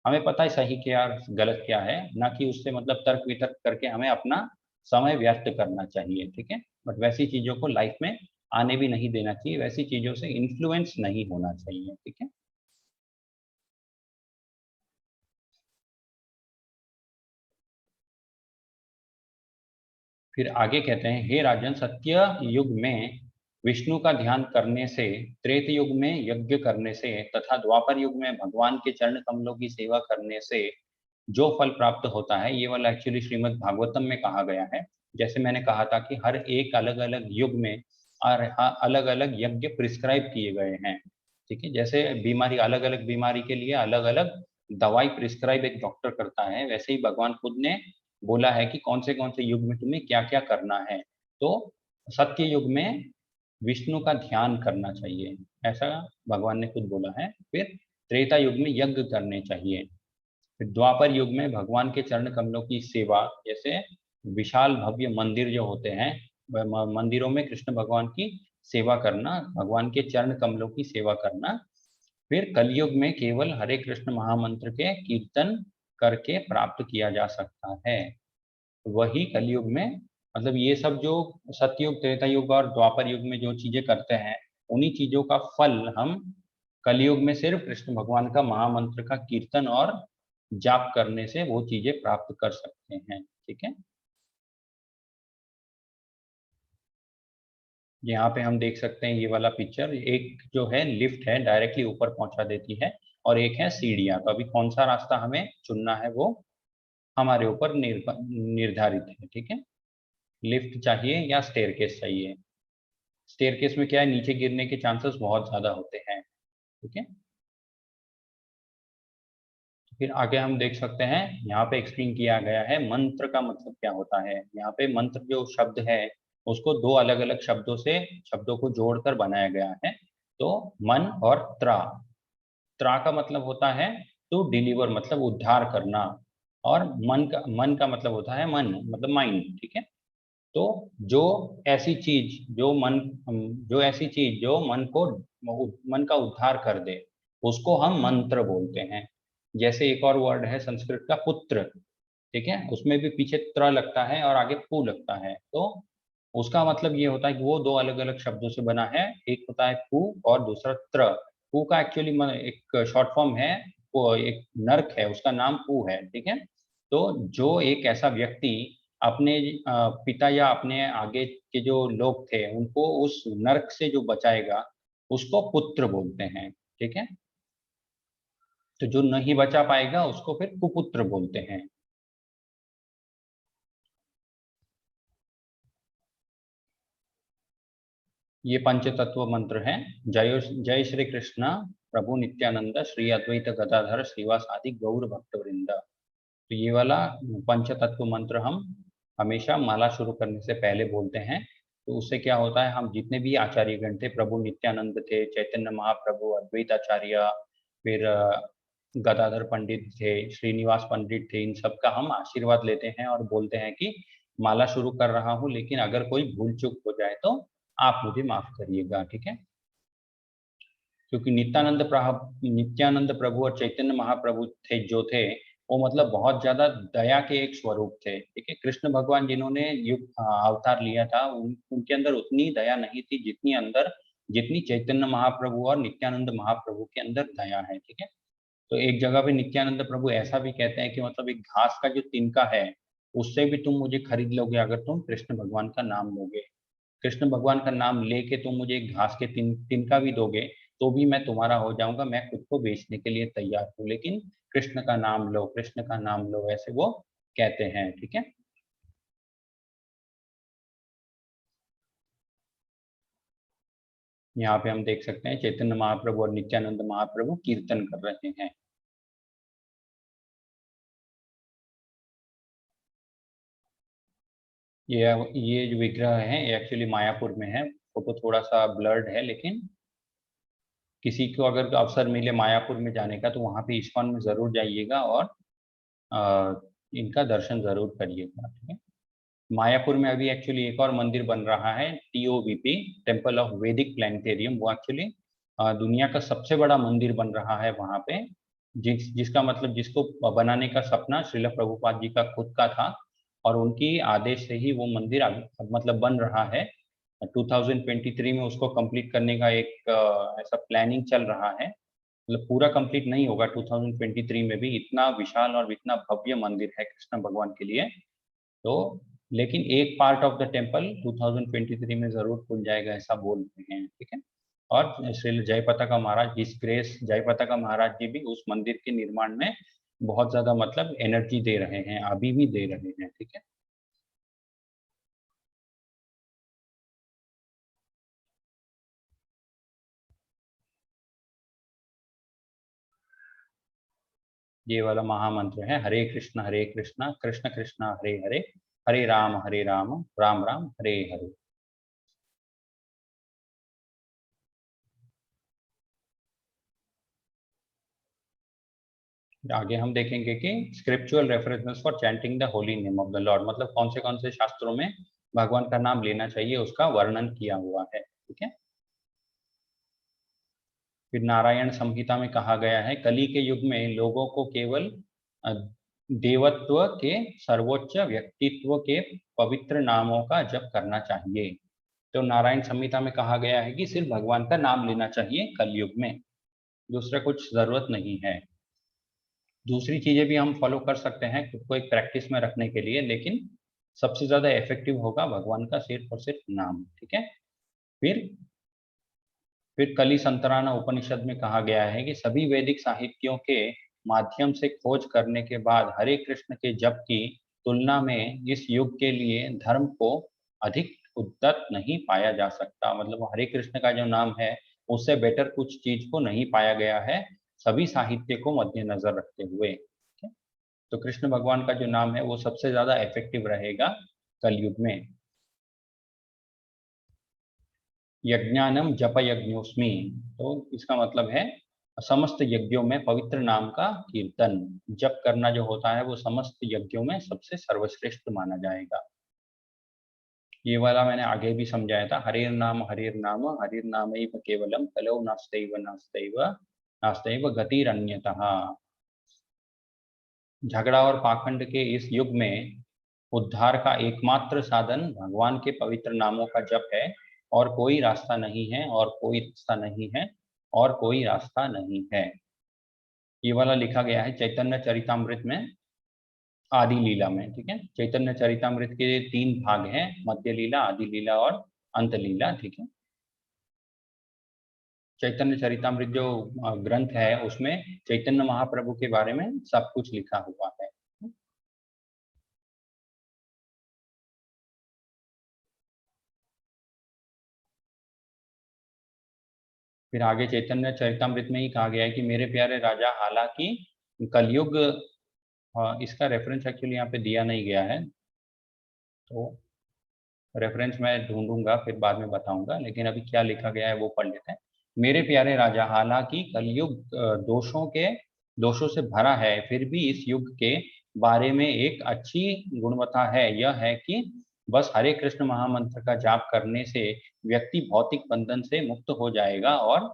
हमें पता है सही क्या गलत क्या है, ना कि उससे मतलब तर्क वितर्क करके हमें अपना समय व्यर्थ करना चाहिए। ठीक है। बट वैसी चीजों को लाइफ में आने भी नहीं देना चाहिए, वैसी चीजों से इन्फ्लुएंस नहीं होना चाहिए। ठीक है। फिर आगे कहते हैं, हे राजन, सत्य युग में विष्णु का ध्यान करने से, त्रेत युग में यज्ञ करने से तथा द्वापर युग में भगवान के चरण कमलों की सेवा करने से जो फल प्राप्त होता है, ये वाला एक्चुअली श्रीमद् भागवतम में कहा गया है। जैसे मैंने कहा था कि हर एक अलग अलग युग में अलग अलग यज्ञ प्रिस्क्राइब किए गए हैं। ठीक है। जैसे बीमारी, अलग अलग बीमारी के लिए अलग अलग दवाई प्रिस्क्राइब एक डॉक्टर करता है, वैसे ही भगवान खुद ने बोला है कि कौन से युग में तुम्हें क्या क्या करना है। तो सत्य युग में विष्णु का ध्यान करना चाहिए, ऐसा भगवान ने खुद बोला है। फिर त्रेता युग में यज्ञ करने चाहिए। फिर द्वापर युग में भगवान के चरण कमलों की सेवा, जैसे विशाल भव्य मंदिर जो होते हैं, मंदिरों में कृष्ण भगवान की सेवा करना, भगवान के चरण कमलों की सेवा करना। फिर कलयुग में केवल हरे कृष्ण महामंत्र के कीर्तन करके प्राप्त किया जा सकता है। वही कलयुग में, मतलब ये सब जो सतयुग, त्रेता युग और द्वापर युग में जो चीजें करते हैं, उन्हीं चीजों का फल हम कलयुग में सिर्फ कृष्ण भगवान का महामंत्र का कीर्तन और जाप करने से वो चीजें प्राप्त कर सकते हैं। ठीक है। यहाँ पे हम देख सकते हैं ये वाला पिक्चर, एक जो है लिफ्ट है, डायरेक्टली ऊपर पहुंचा देती है, और एक है सीढ़ियाँ। तो अभी कौन सा रास्ता हमें चुनना है वो हमारे ऊपर निर्धारित है। ठीक है। लिफ्ट चाहिए या स्टेयरकेस चाहिए? स्टेयरकेस में क्या है, नीचे गिरने के चांसेस बहुत ज्यादा होते हैं, ठीक है। फिर आगे हम देख सकते हैं, यहाँ पे एक्सप्लेन किया गया है मंत्र का मतलब क्या होता है। यहाँ पे मंत्र जो शब्द है उसको दो अलग अलग शब्दों को जोड़कर बनाया गया है। तो मन और त्रा, त्रा का मतलब होता है टू डिलीवर, मतलब उद्धार करना, और मन का मतलब होता है मन, मतलब माइंड, ठीक है। तो जो ऐसी चीज जो ऐसी चीज जो मन का उद्धार कर दे, उसको हम मंत्र बोलते हैं। जैसे एक और वर्ड है संस्कृत का पुत्र, ठीक है, उसमें भी पीछे त्र लगता है और आगे पू लगता है। तो उसका मतलब ये होता है कि वो दो अलग अलग शब्दों से बना है। एक होता है पू और दूसरा त्र। पू का एक्चुअली एक शॉर्ट फॉर्म है, वो एक नर्क है, उसका नाम पू है, ठीक है। तो जो एक ऐसा व्यक्ति अपने पिता या अपने आगे के जो लोग थे उनको उस नर्क से जो बचाएगा, उसको पुत्र बोलते हैं, ठीक है। तो जो नहीं बचा पाएगा उसको फिर कुपुत्र बोलते हैं। ये पंचतत्व मंत्र है। जय जय श्री कृष्ण प्रभु नित्यानंद श्री अद्वैत गदाधर श्रीवास आदि गौर भक्त वृंद। तो ये वाला पंचतत्व मंत्र हम हमेशा माला शुरू करने से पहले बोलते हैं। तो उससे क्या होता है, हम जितने भी आचार्यगण थे, प्रभु नित्यानंद थे, चैतन्य महाप्रभु, अद्वैत आचार्य, फिर गदाधर पंडित थे, श्रीनिवास पंडित थे, इन सब का हम आशीर्वाद लेते हैं और बोलते हैं कि माला शुरू कर रहा हूँ, लेकिन अगर कोई भूल चूक हो जाए तो आप मुझे माफ करिएगा, ठीक है। क्योंकि नित्यानंद प्रभु और चैतन्य महाप्रभु थे जो थे, वो मतलब बहुत ज्यादा दया के एक स्वरूप थे, ठीक है। कृष्ण भगवान जिन्होंने अवतार लिया था, उनके अंदर उतनी दया नहीं थी जितनी चैतन्य महाप्रभु और नित्यानंद महाप्रभु के अंदर दया है, ठीक है। तो एक जगह पे नित्यानंद प्रभु ऐसा भी कहते हैं कि मतलब एक घास का जो तिनका है, उससे भी तुम मुझे खरीद लोगे अगर तुम कृष्ण भगवान का नाम लोगे। कृष्ण भगवान का नाम लेके तुम मुझे एक घास के तिनका भी दोगे, तो भी मैं तुम्हारा हो जाऊंगा, मैं खुद को बेचने के लिए तैयार हूँ, लेकिन कृष्ण का नाम लो, कृष्ण का नाम लो, ऐसे वो कहते हैं, ठीक है। यहाँ पे हम देख सकते हैं चैतन्य महाप्रभु और नित्यानंद महाप्रभु कीर्तन कर रहे हैं। ये ये जो विग्रह है ये एक्चुअली मायापुर में है। फोटो थोड़ा सा ब्लर्ड है, लेकिन किसी को अगर अवसर मिले मायापुर में जाने का तो वहाँ पे इस्कॉन में जरूर जाइएगा और इनका दर्शन जरूर करिएगा, ठीक है। मायापुर में अभी एक्चुअली एक और मंदिर बन रहा है, TOVP, टेम्पल ऑफ वैदिक प्लानिटेरियम। वो एक्चुअली दुनिया का सबसे बड़ा मंदिर बन रहा है वहाँ पे, जिसका मतलब जिसको बनाने का सपना श्रील प्रभुपाद जी का खुद का था, और उनकी आदेश से ही वो मंदिर मतलब बन रहा है। 2023 में उसको कंप्लीट करने का एक ऐसा प्लानिंग चल रहा है। मतलब पूरा कंप्लीट नहीं होगा 2023 में भी, इतना विशाल और इतना भव्य मंदिर है कृष्ण भगवान के लिए। तो लेकिन एक पार्ट ऑफ द टेम्पल 2023 में जरूर खुल जाएगा, ऐसा बोल रहे हैं, ठीक है। और श्री जयपताका महाराज, हिज ग्रेस जयपताका महाराज जी भी उस मंदिर के निर्माण में बहुत ज्यादा मतलब एनर्जी दे रहे हैं, अभी भी दे रहे हैं, ठीक है। ये वाला महामंत्र है, हरे कृष्णा कृष्ण कृष्णा हरे हरे, हरे राम राम राम हरे हरे। आगे हम देखेंगे कि scriptural references for chanting the holy name of the Lord, मतलब कौन से शास्त्रों में भगवान का नाम लेना चाहिए उसका वर्णन किया हुआ है, ठीक है। फिर नारायण संहिता में कहा गया है, कली के युग में लोगों को केवल अ, देवत्व के सर्वोच्च व्यक्तित्व के पवित्र नामों का जप करना चाहिए। तो नारायण संहिता में कहा गया है कि सिर्फ भगवान का नाम लेना चाहिए कलयुग में, दूसरा कुछ जरूरत नहीं है। दूसरी चीजें भी हम फॉलो कर सकते हैं खुद को एक प्रैक्टिस में रखने के लिए, लेकिन सबसे ज्यादा इफेक्टिव होगा भगवान का सिर्फ और सिर्फ नाम, ठीक है। फिर फिर कली संतराना उपनिषद में कहा गया है कि सभी वैदिक साहित्यों के माध्यम से खोज करने के बाद हरे कृष्ण के जप की तुलना में इस युग के लिए धर्म को अधिक उद्दत नहीं पाया जा सकता। मतलब हरे कृष्ण का जो नाम है उससे बेटर कुछ चीज को नहीं पाया गया है, सभी साहित्य को मद्देनजर रखते हुए। तो कृष्ण भगवान का जो नाम है वो सबसे ज्यादा इफेक्टिव रहेगा कलयुग में। यज्ञानम जप यज्ञोस्मि, तो इसका मतलब है समस्त यज्ञों में पवित्र नाम का कीर्तन। जप करना जो होता है वो समस्त यज्ञों में सबसे सर्वश्रेष्ठ माना जाएगा। ये वाला मैंने आगे भी समझाया था, हरिर नाम हरिर नामैव केवलम कलौ नास्तैव नास्तैव नास्तैव गतिरन्यतः। झगड़ा और पाखंड के इस युग में उद्धार का एकमात्र साधन भगवान के पवित्र नामों का जप है, और कोई रास्ता नहीं है, और कोई रास्ता नहीं है, और कोई रास्ता नहीं है। ये वाला लिखा गया है चैतन्य चरितामृत में, आदि लीला में। ठीक है, चैतन्य चरितामृत के 3 भाग हैं, मध्य लीला, आदि लीला और अंत लीला। ठीक है, चैतन्य चरितामृत जो ग्रंथ है उसमें चैतन्य महाप्रभु के बारे में सब कुछ लिखा हुआ है। फिर आगे चैतन्य चरितामृत में ही कहा गया है कि मेरे प्यारे राजा, हालांकि कलयुग, इसका रेफरेंस एक्चुअली यहाँ पे दिया नहीं गया है, तो रेफरेंस मैं ढूंढूंगा फिर बाद में बताऊंगा, लेकिन अभी क्या लिखा गया है वो पढ़ लेते हैं। मेरे प्यारे राजा, हालांकि कलयुग दोषों से भरा है, फिर भी इस युग के बारे में एक अच्छी गुणवत्ता है। यह है कि बस हरे कृष्ण महामंत्र का जाप करने से व्यक्ति भौतिक बंधन से मुक्त हो जाएगा और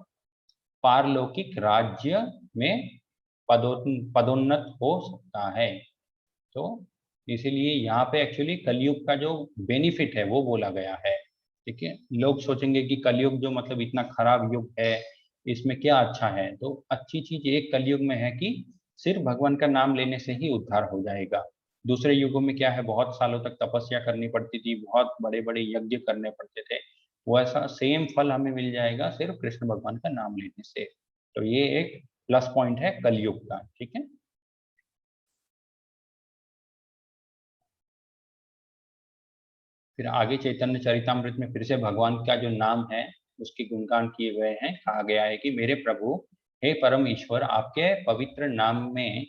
पारलौकिक राज्य में पदोन्नत हो सकता है। तो इसीलिए यहाँ पे एक्चुअली कलयुग का जो बेनिफिट है वो बोला गया है। ठीक है, लोग सोचेंगे कि कलयुग जो मतलब इतना खराब युग है, इसमें क्या अच्छा है? तो अच्छी चीज एक कलयुग में है कि सिर्फ भगवान का नाम लेने से ही उद्धार हो जाएगा। दूसरे युगों में क्या है, बहुत सालों तक तपस्या करनी पड़ती थी, बहुत बड़े बड़े यज्ञ करने पड़ते थे। वो ऐसा सेम फल हमें मिल जाएगा सिर्फ कृष्ण भगवान का नाम लेने से। तो ये एक प्लस पॉइंट है कलयुग का। ठीक है, फिर आगे चैतन्य चरितामृत में फिर से भगवान का जो नाम है उसकी गुणगान किए गए हैं। कहा गया है कि मेरे प्रभु, हे परम ईश्वर, आपके पवित्र नाम में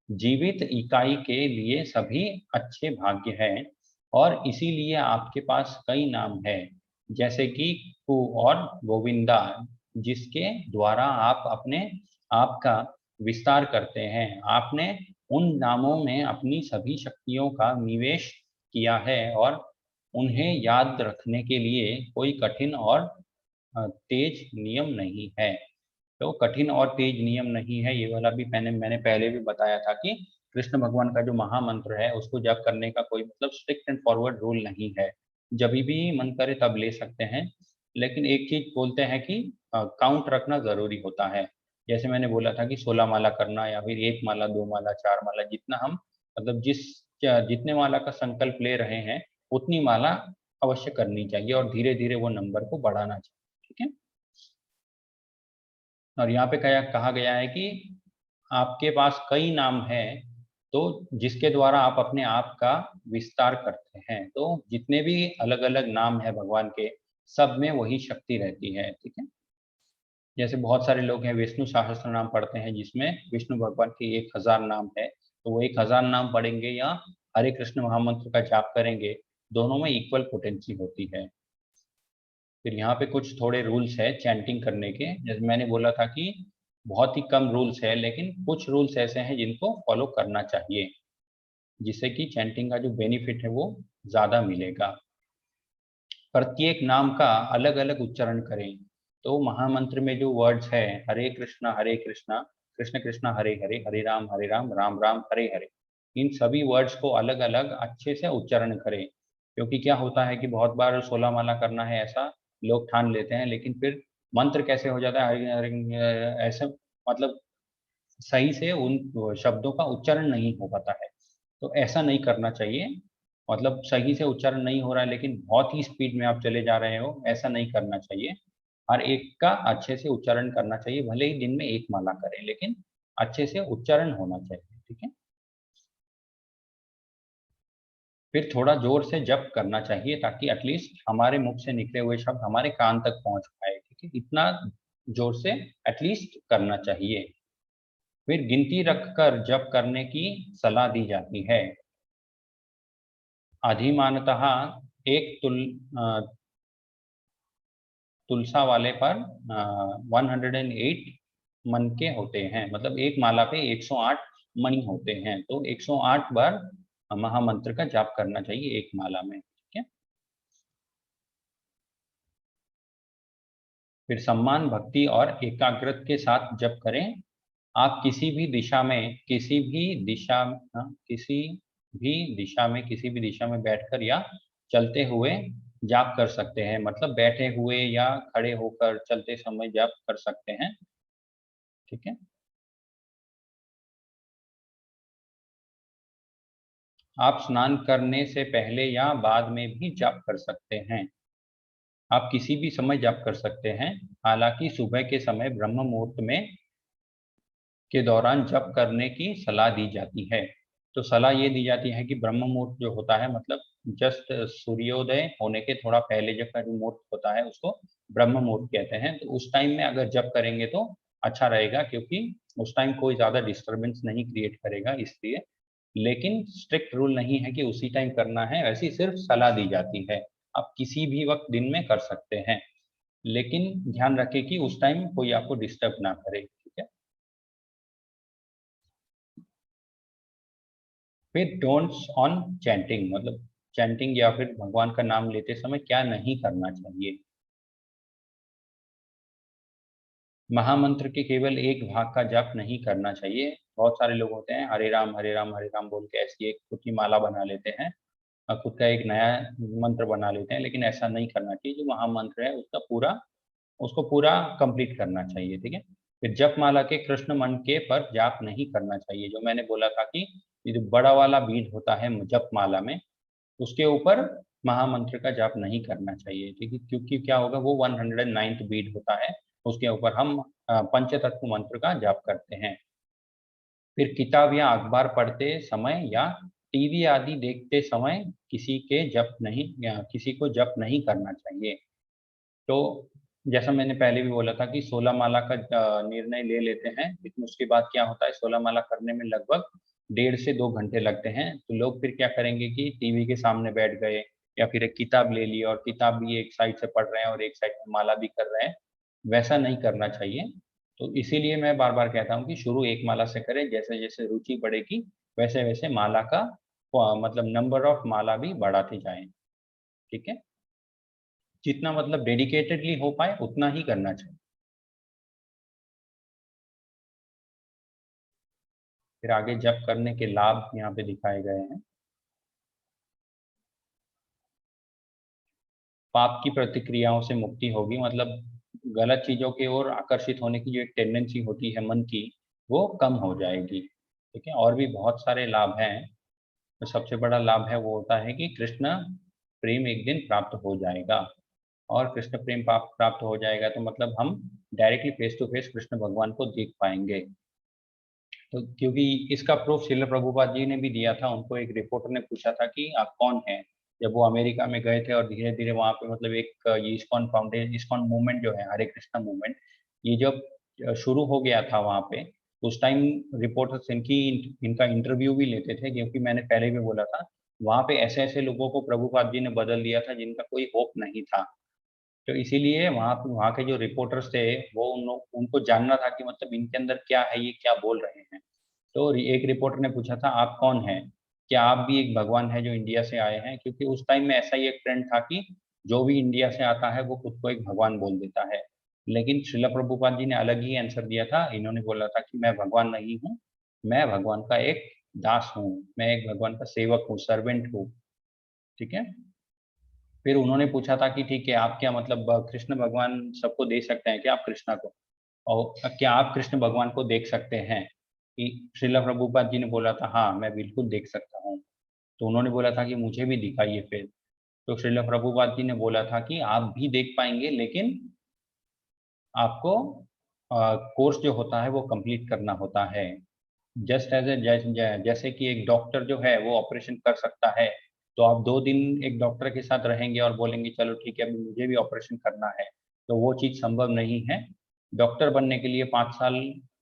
जीवित इकाई के लिए सभी अच्छे भाग्य हैं, और इसीलिए आपके पास कई नाम है, जैसे कि कु और गोविंदा, जिसके द्वारा आप अपने आप का विस्तार करते हैं। आपने उन नामों में अपनी सभी शक्तियों का निवेश किया है, और उन्हें याद रखने के लिए कोई कठिन और तेज नियम नहीं है। तो कठिन और तेज नियम नहीं है, ये वाला भी मैंने पहले भी बताया था कि कृष्ण भगवान का जो महामंत्र है उसको जप करने का कोई मतलब स्ट्रिक्ट एंड फॉरवर्ड रूल नहीं है। जब भी मन करे तब ले सकते हैं, लेकिन एक चीज बोलते हैं कि काउंट रखना जरूरी होता है। जैसे मैंने बोला था कि 16 माला करना, या फिर 1 माला, 2 माला, 4 माला, जितना हम मतलब जितने माला का संकल्प ले रहे हैं उतनी माला अवश्य करनी चाहिए, और धीरे धीरे वो नंबर को बढ़ाना चाहिए। ठीक है, और यहाँ पे कहा गया है कि आपके पास कई नाम हैं, तो जिसके द्वारा आप अपने आप का विस्तार करते हैं। तो जितने भी अलग अलग नाम है भगवान के, सब में वही शक्ति रहती है। ठीक है, जैसे बहुत सारे लोग हैं विष्णु सहस्त्र नाम पढ़ते हैं, जिसमें विष्णु भगवान के 1000 नाम है, तो वो 1000 नाम पढ़ेंगे या हरे कृष्ण महामंत्र का जाप करेंगे, दोनों में इक्वल पोटेंसी होती है। फिर यहाँ पे कुछ थोड़े रूल्स है चैंटिंग करने के। जैसे मैंने बोला था कि बहुत ही कम रूल्स है, लेकिन कुछ रूल्स ऐसे हैं जिनको फॉलो करना चाहिए, जिससे कि चैंटिंग का जो बेनिफिट है वो ज़्यादा मिलेगा। प्रत्येक नाम का अलग अलग उच्चारण करें। तो महामंत्र में जो वर्ड्स है, हरे कृष्णा कृष्ण कृष्ण हरे हरे, हरे राम राम राम हरे हरे, इन सभी वर्ड्स को अलग अलग अच्छे से उच्चारण करें। क्योंकि क्या होता है कि बहुत बार 16 माला करना है ऐसा लोग ठान लेते हैं, लेकिन फिर मंत्र कैसे हो जाता है, ऐसे मतलब सही से उन शब्दों का उच्चारण नहीं हो पाता है। तो ऐसा नहीं करना चाहिए। मतलब सही से उच्चारण नहीं हो रहा है लेकिन बहुत ही स्पीड में आप चले जा रहे हो, ऐसा नहीं करना चाहिए। हर एक का अच्छे से उच्चारण करना चाहिए, भले ही दिन में 1 माला करें, लेकिन अच्छे से उच्चारण होना चाहिए। ठीक है, फिर थोड़ा जोर से जप करना चाहिए ताकि एटलीस्ट हमारे मुख से निकले हुए शब्द हमारे कान तक पहुंच पाए, ठीक है, इतना जोर से एटलीस्ट करना चाहिए। फिर गिनती रखकर जप करने की सलाह दी जाती है। अधिमानतः एक तुलसा वाले पर 108 मन के होते हैं, मतलब एक माला पे 108 मणि होते हैं, तो 108 बार महामंत्र का जाप करना चाहिए एक माला में, ठीक है। फिर सम्मान, भक्ति और एकाग्रत के साथ जप करें। आप किसी भी दिशा में किसी भी दिशा में बैठकर या चलते हुए जाप कर सकते हैं, मतलब बैठे हुए या खड़े होकर चलते समय जाप कर सकते हैं, ठीक है। आप स्नान करने से पहले या बाद में भी जाप कर सकते हैं। आप किसी भी समय जाप कर सकते हैं, हालांकि सुबह के समय ब्रह्म मुहूर्त में के दौरान जप करने की सलाह दी जाती है। तो सलाह ये दी जाती है कि ब्रह्म मुहूर्त जो होता है, मतलब जस्ट सूर्योदय होने के थोड़ा पहले जब का मुहूर्त होता है उसको ब्रह्म मुहूर्त कहते हैं। तो उस टाइम में अगर जप करेंगे तो अच्छा रहेगा, क्योंकि उस टाइम कोई ज़्यादा डिस्टर्बेंस नहीं क्रिएट करेगा, इसलिए। लेकिन स्ट्रिक्ट रूल नहीं है कि उसी टाइम करना है, ऐसी सिर्फ सलाह दी जाती है। आप किसी भी वक्त दिन में कर सकते हैं, लेकिन ध्यान रखें कि उस टाइम कोई आपको डिस्टर्ब ना करे, ठीक है। फिर डोंट्स ऑन चैंटिंग, मतलब चैंटिंग या फिर भगवान का नाम लेते समय क्या नहीं करना चाहिए। महामंत्र के केवल एक भाग का जाप नहीं करना चाहिए। बहुत सारे लोग होते हैं हरे राम हरे राम बोल के ऐसी एक खुद की माला बना लेते हैं और खुद का एक नया मंत्र बना लेते हैं, लेकिन ऐसा नहीं करना चाहिए। जो महामंत्र है उसको पूरा कंप्लीट करना चाहिए, ठीक है। फिर जप माला के कृष्ण मन के पर जाप नहीं करना चाहिए। जो मैंने बोला था कि ये जो बड़ा वाला बीज होता है जप माला में, उसके ऊपर महामंत्र का जाप नहीं करना चाहिए, ठीक है, क्योंकि क्या होगा, वो 109th बीट होता है, उसके ऊपर हम पंचतत्व मंत्र का जाप करते हैं। फिर किताब या अखबार पढ़ते समय या टीवी आदि देखते समय किसी को जप नहीं करना चाहिए। तो जैसा मैंने पहले भी बोला था कि 16 माला का निर्णय ले लेते हैं, लेकिन उसके बाद क्या होता है, 16 माला करने में लगभग 1.5 से 2 घंटे लगते हैं। तो लोग फिर क्या करेंगे कि टीवी के सामने बैठ गए या फिर एक किताब ले ली और किताब भी एक साइड से पढ़ रहे हैं और एक साइड में माला भी कर रहे हैं। वैसा नहीं करना चाहिए। तो इसीलिए मैं बार बार कहता हूँ कि शुरू एक माला से करें, जैसे जैसे रुचि बढ़ेगी वैसे वैसे माला का मतलब नंबर ऑफ माला भी बढ़ाते जाएं, ठीक है। जितना मतलब डेडिकेटेडली हो पाए उतना ही करना चाहिए। फिर आगे जप करने के लाभ यहाँ पे दिखाए गए हैं। पाप की प्रतिक्रियाओं से मुक्ति होगी, मतलब गलत चीजों की ओर आकर्षित होने की जो एक टेंडेंसी होती है मन की, वो कम हो जाएगी, ठीक है। और भी बहुत सारे लाभ हैं। तो सबसे बड़ा लाभ है वो होता है कि कृष्ण प्रेम एक दिन प्राप्त हो जाएगा। और कृष्ण प्रेम प्राप्त हो जाएगा तो मतलब हम directly face to face Krishna भगवान को देख पाएंगे। तो क्योंकि इसका प्रूफ श्रील प्रभुपाद जी ने भी दिया था। उनको एक रिपोर्टर ने पूछा था कि आप कौन हैं, जब वो अमेरिका में गए थे और धीरे धीरे वहाँ पे मतलब एक ये इस्कॉन फाउंडेशन, इस्कॉन मूवमेंट जो है, हरे कृष्णा मूवमेंट, ये जब शुरू हो गया था वहाँ पे, तो उस टाइम रिपोर्टर्स इनका इंटरव्यू भी लेते थे, क्योंकि मैंने पहले भी बोला था वहाँ पे ऐसे ऐसे लोगों को प्रभुपाद जी ने बदल दिया था जिनका कोई होप नहीं था। तो इसीलिए वहाँ के जो रिपोर्टर्स थे वो उनको जानना था कि मतलब इनके अंदर क्या है, ये क्या बोल रहे हैं। तो एक रिपोर्टर ने पूछा था आप कौन हैं, क्या आप भी एक भगवान है जो इंडिया से आए हैं, क्योंकि उस टाइम में ऐसा ही एक ट्रेंड था कि जो भी इंडिया से आता है वो खुद को एक भगवान बोल देता है। लेकिन श्रील प्रभुपाद जी ने अलग ही आंसर दिया था। इन्होंने बोला था कि मैं भगवान नहीं हूँ, मैं भगवान का एक दास हूँ, मैं एक भगवान का सेवक हूँ, सर्वेंट हूँ, ठीक है। फिर उन्होंने पूछा था कि ठीक है, आप क्या मतलब कृष्ण भगवान सबको दे सकते हैं क्या, आप कृष्णा को, और क्या आप कृष्ण भगवान को देख सकते हैं। कि श्रील प्रभुपाद जी ने बोला था हाँ मैं बिल्कुल देख सकता हूँ। तो उन्होंने बोला था कि मुझे भी दिखाइए फिर। तो श्रील प्रभुपाद जी ने बोला था कि आप भी देख पाएंगे, लेकिन आपको कोर्स जो होता है वो कंप्लीट करना होता है। जस्ट एज ए जैसे कि एक डॉक्टर जो है वो ऑपरेशन कर सकता है, तो आप 2 दिन एक डॉक्टर के साथ रहेंगे और बोलेंगे चलो ठीक है अभी मुझे भी ऑपरेशन करना है, तो वो चीज़ संभव नहीं है। डॉक्टर बनने के लिए 5 साल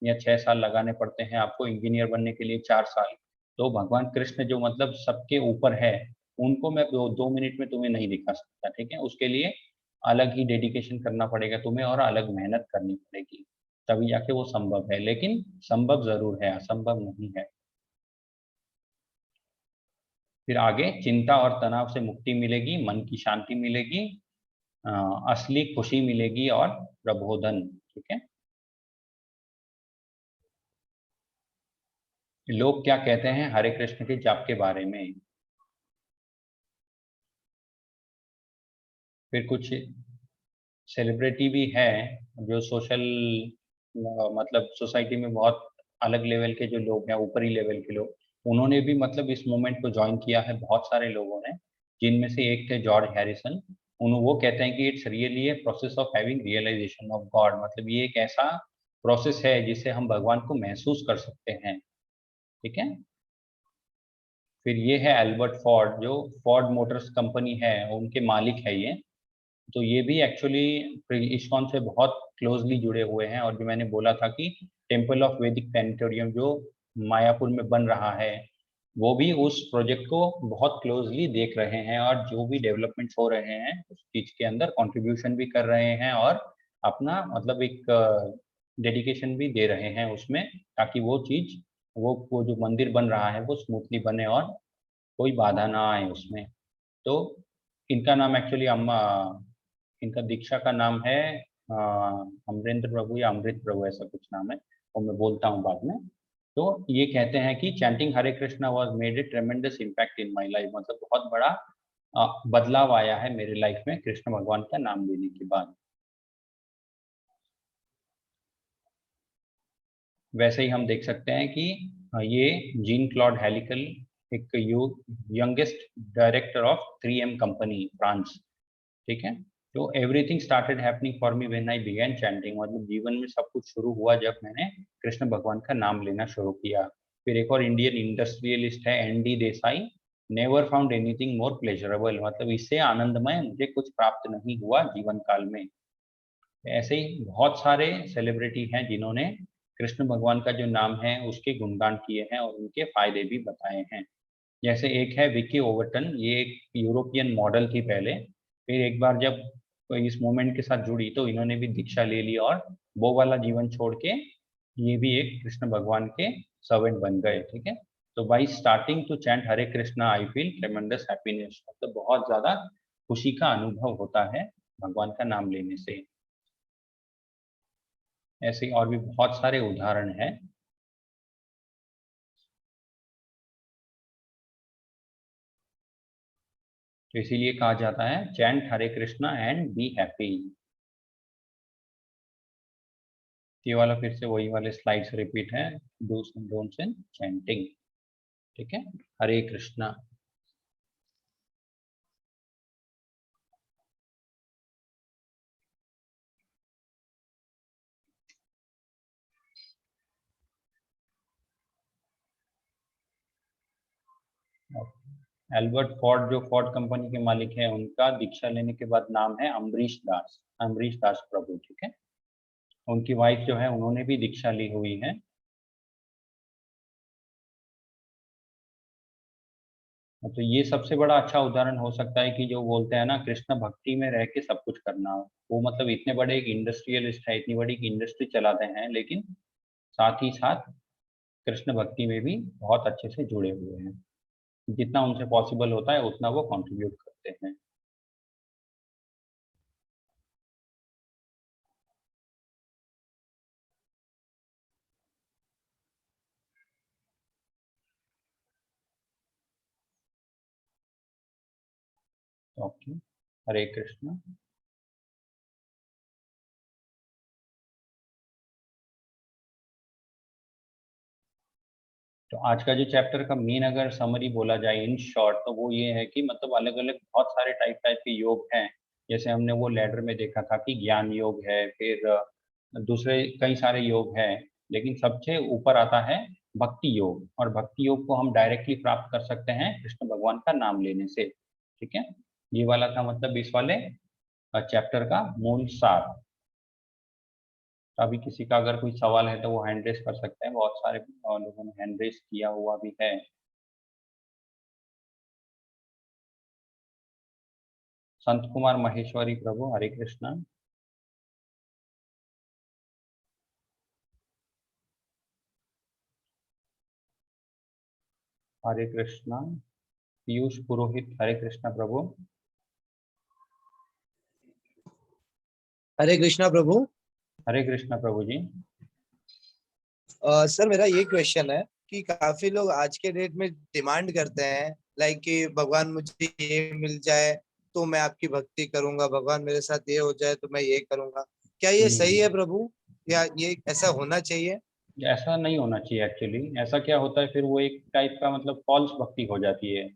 या 6 साल लगाने पड़ते हैं आपको, इंजीनियर बनने के लिए 4 साल। तो भगवान कृष्ण जो मतलब सबके ऊपर है, उनको मैं 2 मिनट में तुम्हें नहीं दिखा सकता, ठीक है? उसके लिए अलग ही डेडिकेशन करना पड़ेगा तुम्हें और अलग मेहनत करनी पड़ेगी, तभी जाके वो संभव है। लेकिन संभव ज़रूर है, असंभव नहीं है। फिर आगे चिंता और तनाव से मुक्ति मिलेगी, मन की शांति मिलेगी, अ, असली खुशी मिलेगी और प्रबोधन, ठीक है? लोग क्या कहते हैं हरे कृष्ण के जाप के बारे में? फिर कुछ सेलिब्रिटी भी हैं जो सोशल मतलब सोसाइटी में बहुत अलग लेवल के जो लोग हैं, ऊपरी लेवल के लोग, उन्होंने भी मतलब इस मूवमेंट को जॉइन किया है, बहुत सारे लोगों ने, जिनमें से एक थे जॉर्ज हैरिसन। वो कहते हैं कि it's really a process of having realisation of God, मतलब ये एक ऐसा प्रोसेस है जिससे हम भगवान को महसूस कर सकते हैं, ठीक है? फिर ये है एल्बर्ट फोर्ड, जो फोर्ड मोटर्स कंपनी है उनके मालिक है ये। तो ये भी एक्चुअली इस्कॉन से बहुत क्लोजली जुड़े हुए हैं, और जो मैंने बोला था कि टेम्पल ऑफ वैदिक प्लैनेटोरियम जो मायापुर में बन रहा है, वो भी उस प्रोजेक्ट को बहुत क्लोजली देख रहे हैं, और जो भी डेवलपमेंट्स हो रहे हैं उस चीज़ के अंदर कंट्रीब्यूशन भी कर रहे हैं, और अपना मतलब एक डेडिकेशन भी दे रहे हैं उसमें, ताकि वो चीज़, वो जो मंदिर बन रहा है वो स्मूथली बने और कोई बाधा ना आए उसमें। तो इनका नाम एक्चुअली इनका दीक्षा का नाम है अमरेंद्र प्रभु या अमृत प्रभु, ऐसा कुछ नाम है, वो मैं बोलता हूँ बाद में। तो ये कहते हैं कि chanting Hare Krishna was made a ट्रेमेंडस impact in my life, मतलब बहुत बड़ा बदलाव आया है मेरे लाइफ में कृष्ण भगवान का नाम लेने के बाद। वैसे ही हम देख सकते हैं कि ये जीन क्लॉड हेलिकल, एक youngest director of 3M company France, ठीक है? तो everything started happening for me when I began chanting, मतलब जीवन में सब कुछ शुरू हुआ जब मैंने कृष्ण भगवान का नाम लेना शुरू किया। फिर एक और इंडियन इंडस्ट्रियलिस्ट है ND Desai, never found anything more pleasurable, मतलब इससे आनंदमय मुझे कुछ प्राप्त नहीं हुआ जीवन काल में। ऐसे ही बहुत सारे सेलिब्रिटी हैं जिन्होंने कृष्ण भगवान का जो नाम है उसके गुणगान किए हैं और उनके फायदे भी बताए हैं। जैसे एक है विकी ओवरटन, ये एक यूरोपियन मॉडल थी पहले, फिर एक बार जब इस मूवमेंट के साथ जुड़ी तो इन्होंने भी दीक्षा ले ली और वो वाला जीवन छोड़ के ये भी एक कृष्ण भगवान के सर्वेंट बन गए, ठीक है? तो by starting to chant Hare Krishna I feel tremendous happiness, मतलब बहुत ज्यादा खुशी का अनुभव होता है भगवान का नाम लेने से। ऐसे और भी बहुत सारे उदाहरण हैं। तो इसीलिए कहा जाता है chant Hare Krishna and be happy. ये वाला फिर से वही वाले स्लाइड्स रिपीट है, dos and don'ts in chanting, ठीक है? हरे कृष्णा। एल्बर्ट फोर्ड जो फोर्ड कंपनी के मालिक हैं, उनका दीक्षा लेने के बाद नाम है अमरीश दास, अमरीश दास प्रभु, ठीक है? उनकी वाइफ जो है उन्होंने भी दीक्षा ली हुई है। तो ये सबसे बड़ा अच्छा उदाहरण हो सकता है कि जो बोलते हैं ना कृष्ण भक्ति में रह के सब कुछ करना, वो मतलब इतने बड़े एक इंडस्ट्रियलिस्ट है, इतनी बड़ी इंडस्ट्री चलाते हैं, लेकिन साथ ही साथ कृष्ण भक्ति में भी बहुत अच्छे से जुड़े हुए हैं। जितना उनसे पॉसिबल होता है उतना वो कंट्रीब्यूट करते हैं। ओके, हरे कृष्ण। तो आज का जो चैप्टर का मेन अगर समरी बोला जाए इन शॉर्ट, तो वो ये है कि मतलब अलग अलग बहुत सारे टाइप टाइप के योग हैं। जैसे हमने वो लेडर में देखा था कि ज्ञान योग है, फिर दूसरे कई सारे योग हैं, लेकिन सबसे ऊपर आता है भक्ति योग, और भक्ति योग को हम डायरेक्टली प्राप्त कर सकते हैं कृष्ण भगवान का नाम लेने से। ठीक है, ये वाला था मतलब इस वाले चैप्टर का मूल सार। अभी किसी का अगर कोई सवाल है तो वो हैंड रेस कर सकते हैं, बहुत सारे लोगों ने हैंड रेस किया हुआ भी है। संत कुमार महेश्वरी प्रभु, हरे कृष्णा। हरे कृष्णा। पीयूष पुरोहित, हरे कृष्णा प्रभु। हरे कृष्णा प्रभु। हरे कृष्णा प्रभु जी। सर मेरा ये क्वेश्चन है कि काफी लोग आज के डेट में डिमांड करते हैं लाइक कि भगवान मुझे ये मिल जाए तो मैं आपकी भक्ति करूंगा, भगवान मेरे साथ ये हो जाए तो मैं ये करूंगा। क्या ये सही है प्रभु, या ये ऐसा होना चाहिए? ऐसा नहीं होना चाहिए एक्चुअली। ऐसा क्या होता है फिर वो एक टाइप का मतलब फॉल्स भक्ति हो जाती है।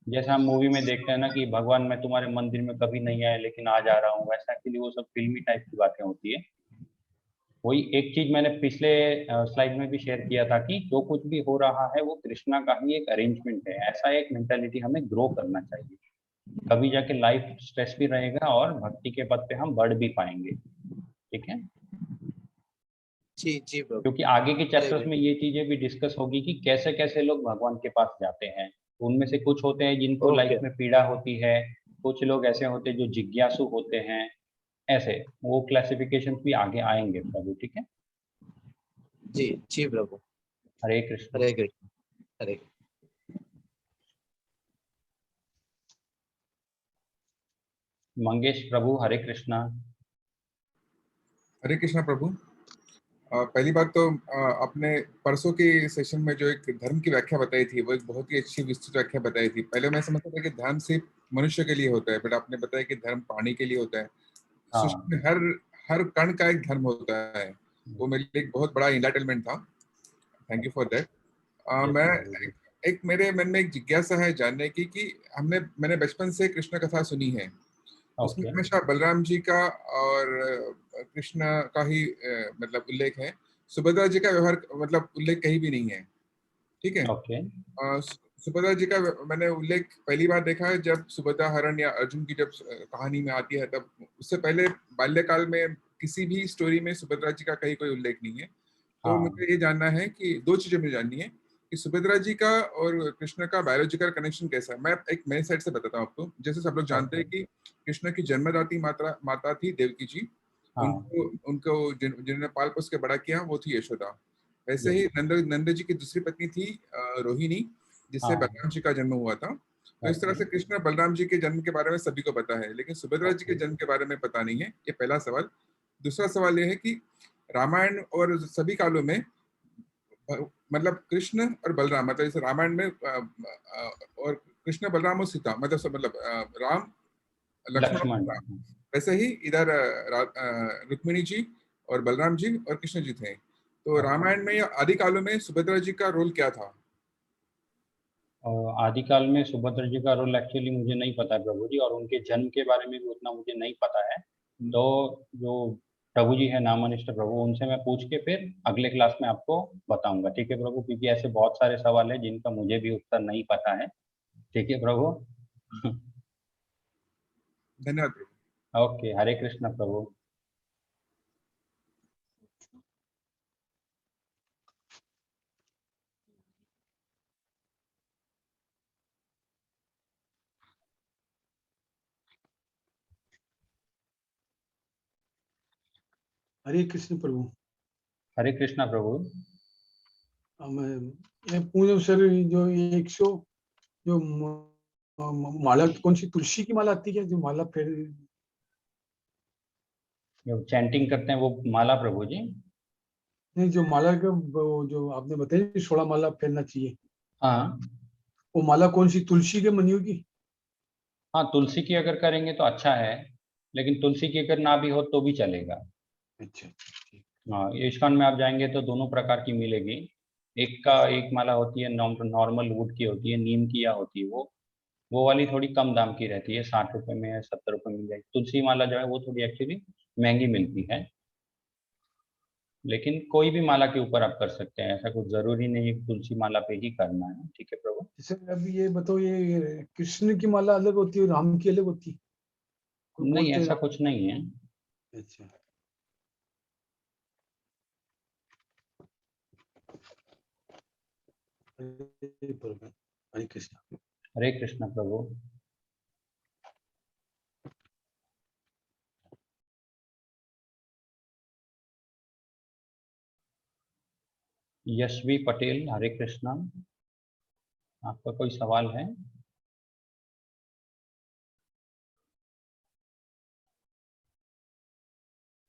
जैसे हम मूवी में देखते हैं ना कि भगवान मैं तुम्हारे मंदिर में कभी नहीं आया लेकिन आज आ रहा हूँ, वैसा एक्चुअली वो सब फिल्मी टाइप की बातें होती है। वही एक चीज मैंने पिछले स्लाइड में भी शेयर किया था कि जो कुछ भी हो रहा है वो कृष्णा का ही एक अरेंजमेंट है। ऐसा एक मेंटालिटी हमें ग्रो करना चाहिए, कभी जाके लाइफ स्ट्रेस भी रहेगा और भक्ति के पद पे हम बढ़ भी पाएंगे। ठीक है, जी जी प्रभु। क्योंकि आगे के हरे चैप्टर्स में कृष्ण। ये चीजें भी डिस्कस होगी कि कैसे कैसे लोग भगवान के पास जाते हैं। उनमें से कुछ होते हैं जिनको ओके। लाइफ में पीड़ा होती है, कुछ लोग ऐसे होते हैं जो जिज्ञासु होते हैं। ऐसे वो क्लासिफिकेशन भी आगे आएंगे प्रभु। ठीक है, जी जी प्रभु। हरे कृष्ण। हरे कृष्ण। हरे। मंगेश प्रभु, हरे कृष्णा। हरे कृष्णा प्रभु। पहली बात तो आपने परसों के सेशन में जो एक धर्म की व्याख्या बताई थी वो एक बहुत ही अच्छी विस्तृत व्याख्या बताई थी। पहले मैं समझता था कि धर्म सिर्फ मनुष्य के लिए होता है, बट आपने बताया कि धर्म प्राणी के लिए होता है। सृष्टि में हर हर कण का एक धर्म होता है। वो मेरे लिए एक बहुत बड़ा इनलाइटनमेंट था। Thank you for that. मैं एक मेरे मन में एक जिज्ञासा है जानने की कि मैंने बचपन से कृष्ण कथा सुनी है। उसमें हमेशा बलराम जी का और कृष्ण का ही मतलब उल्लेख है। सुभद्रा जी का व्यवहार मतलब उल्लेख कहीं भी नहीं है। ठीक है। सुभद्रा जी का मैंने उल्लेख पहली बार देखा है जब सुभद्रा हरण या अर्जुन की जब कहानी में आती है, तब उससे पहले बाल्यकाल में किसी भी स्टोरी में सुभद्रा जी का कहीं कोई उल्लेख नहीं है। तो मुझे ये जानना है कि दो चीजें मुझे जाननी है कि सुभद्रा जी का और कृष्ण का बायोलॉजिकल कनेक्शन कैसा है। मैं एक मेरे साइड से बताता हूँ आपको। जैसे सब लोग जानते हैं कि कृष्ण की जन्मदाती माता थी देवकी जी। उनको उनको जिन्होंने पाल पोस के बड़ा किया वो थी यशोदा। वैसे ही नंद जी की दूसरी पत्नी थी रोहिणी, जिससे बलराम जी का जन्म हुआ था। तो इस तरह से कृष्ण बलराम जी के जन्म के बारे में सभी को पता है, लेकिन सुभद्रा जी के जन्म के बारे में पता नहीं है। ये पहला सवाल। दूसरा सवाल ये है कि रामायण और सभी कालों में मतलब कृष्ण और बलराम, मतलब जैसे रामायण में और कृष्ण बलराम और सीता मतलब राम लक्ष्मण, वैसे ही इधर रुक्मिणी जी और बलराम जी और कृष्ण जी थे। तो रामायण में या आदि कालों में सुभद्रा जी का रोल क्या था? आदिकाल में सुभद्रा जी का रोल एक्चुअली मुझे नहीं पता है प्रभु जी, और उनके जन्म के बारे में भी उतना मुझे नहीं पता है। तो जो प्रभु जी है नामनिष्ठ प्रभु, उनसे मैं पूछ के फिर अगले क्लास में आपको बताऊंगा। ठीक है प्रभु, क्योंकि ऐसे बहुत सारे सवाल है जिनका मुझे भी उत्तर नहीं पता है। ठीक है प्रभु। धन्यवाद प्रभु। ओके, हरे कृष्ण प्रभु। हरे कृष्ण प्रभु। हरे कृष्णा प्रभु। मैं पूछूं सर, जो ये 100 जो माला, कौन सी तुलसी की माला आती है जो माला फिर जो चैंटिंग करते हैं वो माला प्रभु जी? नहीं, जो माला का जो आपने बताया 16 माला फेरना चाहिए, हाँ वो माला कौन सी, तुलसी के मनी होगी? हाँ, तुलसी की अगर करेंगे तो अच्छा है, लेकिन तुलसी की अगर ना भी हो तो भी चलेगा। अच्छा। हाँ, इस्कॉन में आप जाएंगे तो दोनों प्रकार की मिलेगी। एक माला होती है नॉर्मल वुड की होती है, नीम की या होती है वो वाली थोड़ी कम दाम की रहती है, 60 रुपए में या 70 रुपए मिल जाएगी। तुलसी माला जो है वो थोड़ी एक्चुअली महंगी मिलती है। लेकिन कोई भी माला के ऊपर आप कर सकते हैं, ऐसा कुछ जरूरी नहीं है कि तुलसी माला पे ही करना है। ठीक है प्रभु। जैसे अभी ये बताओ, ये कृष्ण की माला अलग होती है, राम की अलग होती है? कोई नहीं, बोलते हैं ऐसा कुछ नहीं है। अच्छा। हरे कृष्ण। हरे कृष्ण प्रभु। यशवी पटेल, हरे कृष्णा। आपका कोई सवाल है?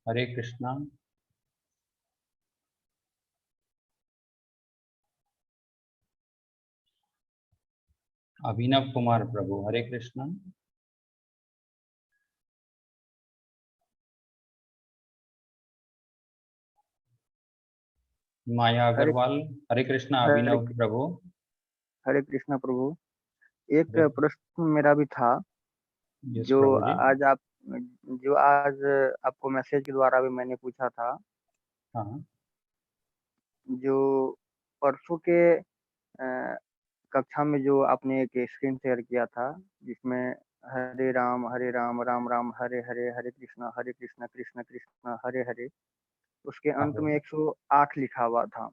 हरे कृष्णा। अभिनव कुमार प्रभु, हरे कृष्णा। माया हरे अग्रवाल, हरे कृष्णा। हरे अभिनव प्रभु। हरे कृष्णा प्रभु। एक हरे। प्रश्न मेरा भी था, यस जो प्रभु जी। आज आप जो आज आपको मैसेज के द्वारा भी मैंने पूछा था। हाँ। जो परसों के कक्षा में जो आपने एक स्क्रीन शेयर किया था, जिसमें हरे राम राम राम हरे हरे, हरे कृष्णा कृष्ण कृष्ण हरे हरे, उसके हाँ अंत में प्रभु। 108 लिखा हुआ था।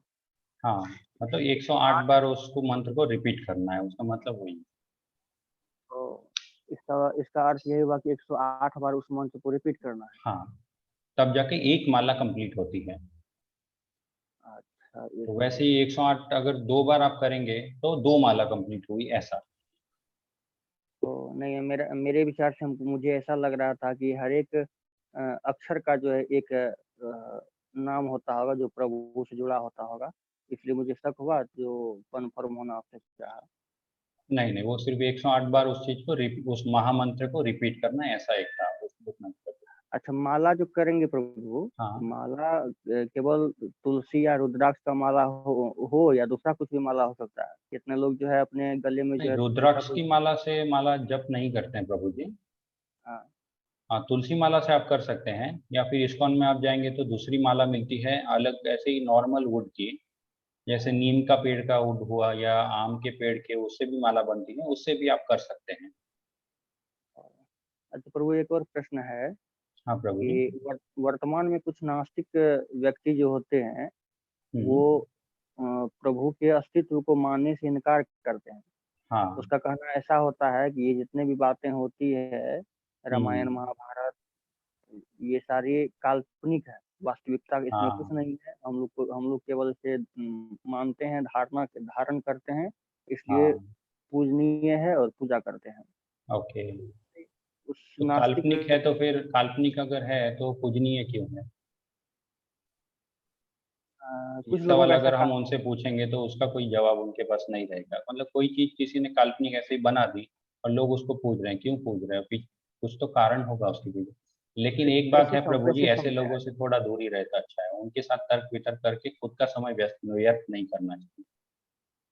हाँ, मतलब 108 बार उसको मंत्र को रिपीट करना है, उसका मतलब वही। तो इसका इसका अर्थ यही हुआ कि 108 बार उस मंत्र को रिपीट करना है। हाँ, तब जाके एक माला कंप्लीट होती है। अच्छा, ये तो सब वैसे है। ही 108 अगर 2 बार आप करेंगे तो 2 माला कंप्लीट हुई, ऐसा। तो नहीं, मेरे विचार से मुझे ऐसा लग रहा था कि हर एक अक्षर का जो है एक नाम होता होगा जो प्रभु से जुड़ा होता होगा, इसलिए मुझे शक हुआ, जो कन्फर्म होना आपसे चाहा। नहीं नहीं, वो सिर्फ 108 बार उस चीज को उस महामंत्र को रिपीट करना है, ऐसा एक था उस मंत्र को। अच्छा, माला जो करेंगे प्रभु, हाँ। माला केवल तुलसी या रुद्राक्ष का माला हो या दूसरा कुछ भी माला हो सकता है? कितने लोग जो है अपने गले में जो नहीं, है दूसरा रुद्राक्ष कोई। की माला से माला जप नहीं करते हैं प्रभु जी। हाँ। हाँ, तुलसी माला से आप कर सकते हैं, या फिर इस्कॉन में आप जाएंगे तो दूसरी माला मिलती है अलग, ऐसे ही नॉर्मल वुड की, जैसे नीम का पेड़ का वुड हुआ या आम के पेड़ के, उससे भी माला बनती है, उससे भी आप कर सकते हैं। अच्छा प्रभु, एक और प्रश्न है हाँ प्रभु जी। कि वर्तमान में कुछ नास्तिक व्यक्ति जो होते हैं, वो हम्म। प्रभु के अस्तित्व को मानने से इनकार करते हैं। हाँ। उसका कहना ऐसा होता है कि ये जितने भी बातें होती है, रामायण हम्म। महाभारत, ये सारी काल्पनिक है, वास्तविकता इसमें कुछ हाँ। नहीं है। हम लोग केवल इसे मानते हैं, धारण करते हैं, इसलिए हाँ। पूजनीय है और पूजा करते हैं। ओके। उस तो नास्तिक काल्पनिक है तो फिर, काल्पनिक अगर है तो पूजनीय क्यों है? ये कुछ लोगों सवाल का ऐसा अगर हम उनसे पूछेंगे तो उसका कोई जवाब उनके पास नहीं रहेगा। मतलब कोई चीज किसी ने काल्पनिक ऐसे ही बना दी और लोग उसको पूज रहे हैं, क्यों पूज रहे हैं? कुछ तो कारण होगा उसके पीछे। लेकिन एक बात है प्रभु जी, कैसे ऐसे लोगों से थोड़ा दूर ही रहता अच्छा है। उनके साथ तर्क वितर्क करके खुद का समय व्यर्थ नहीं करना चाहिए।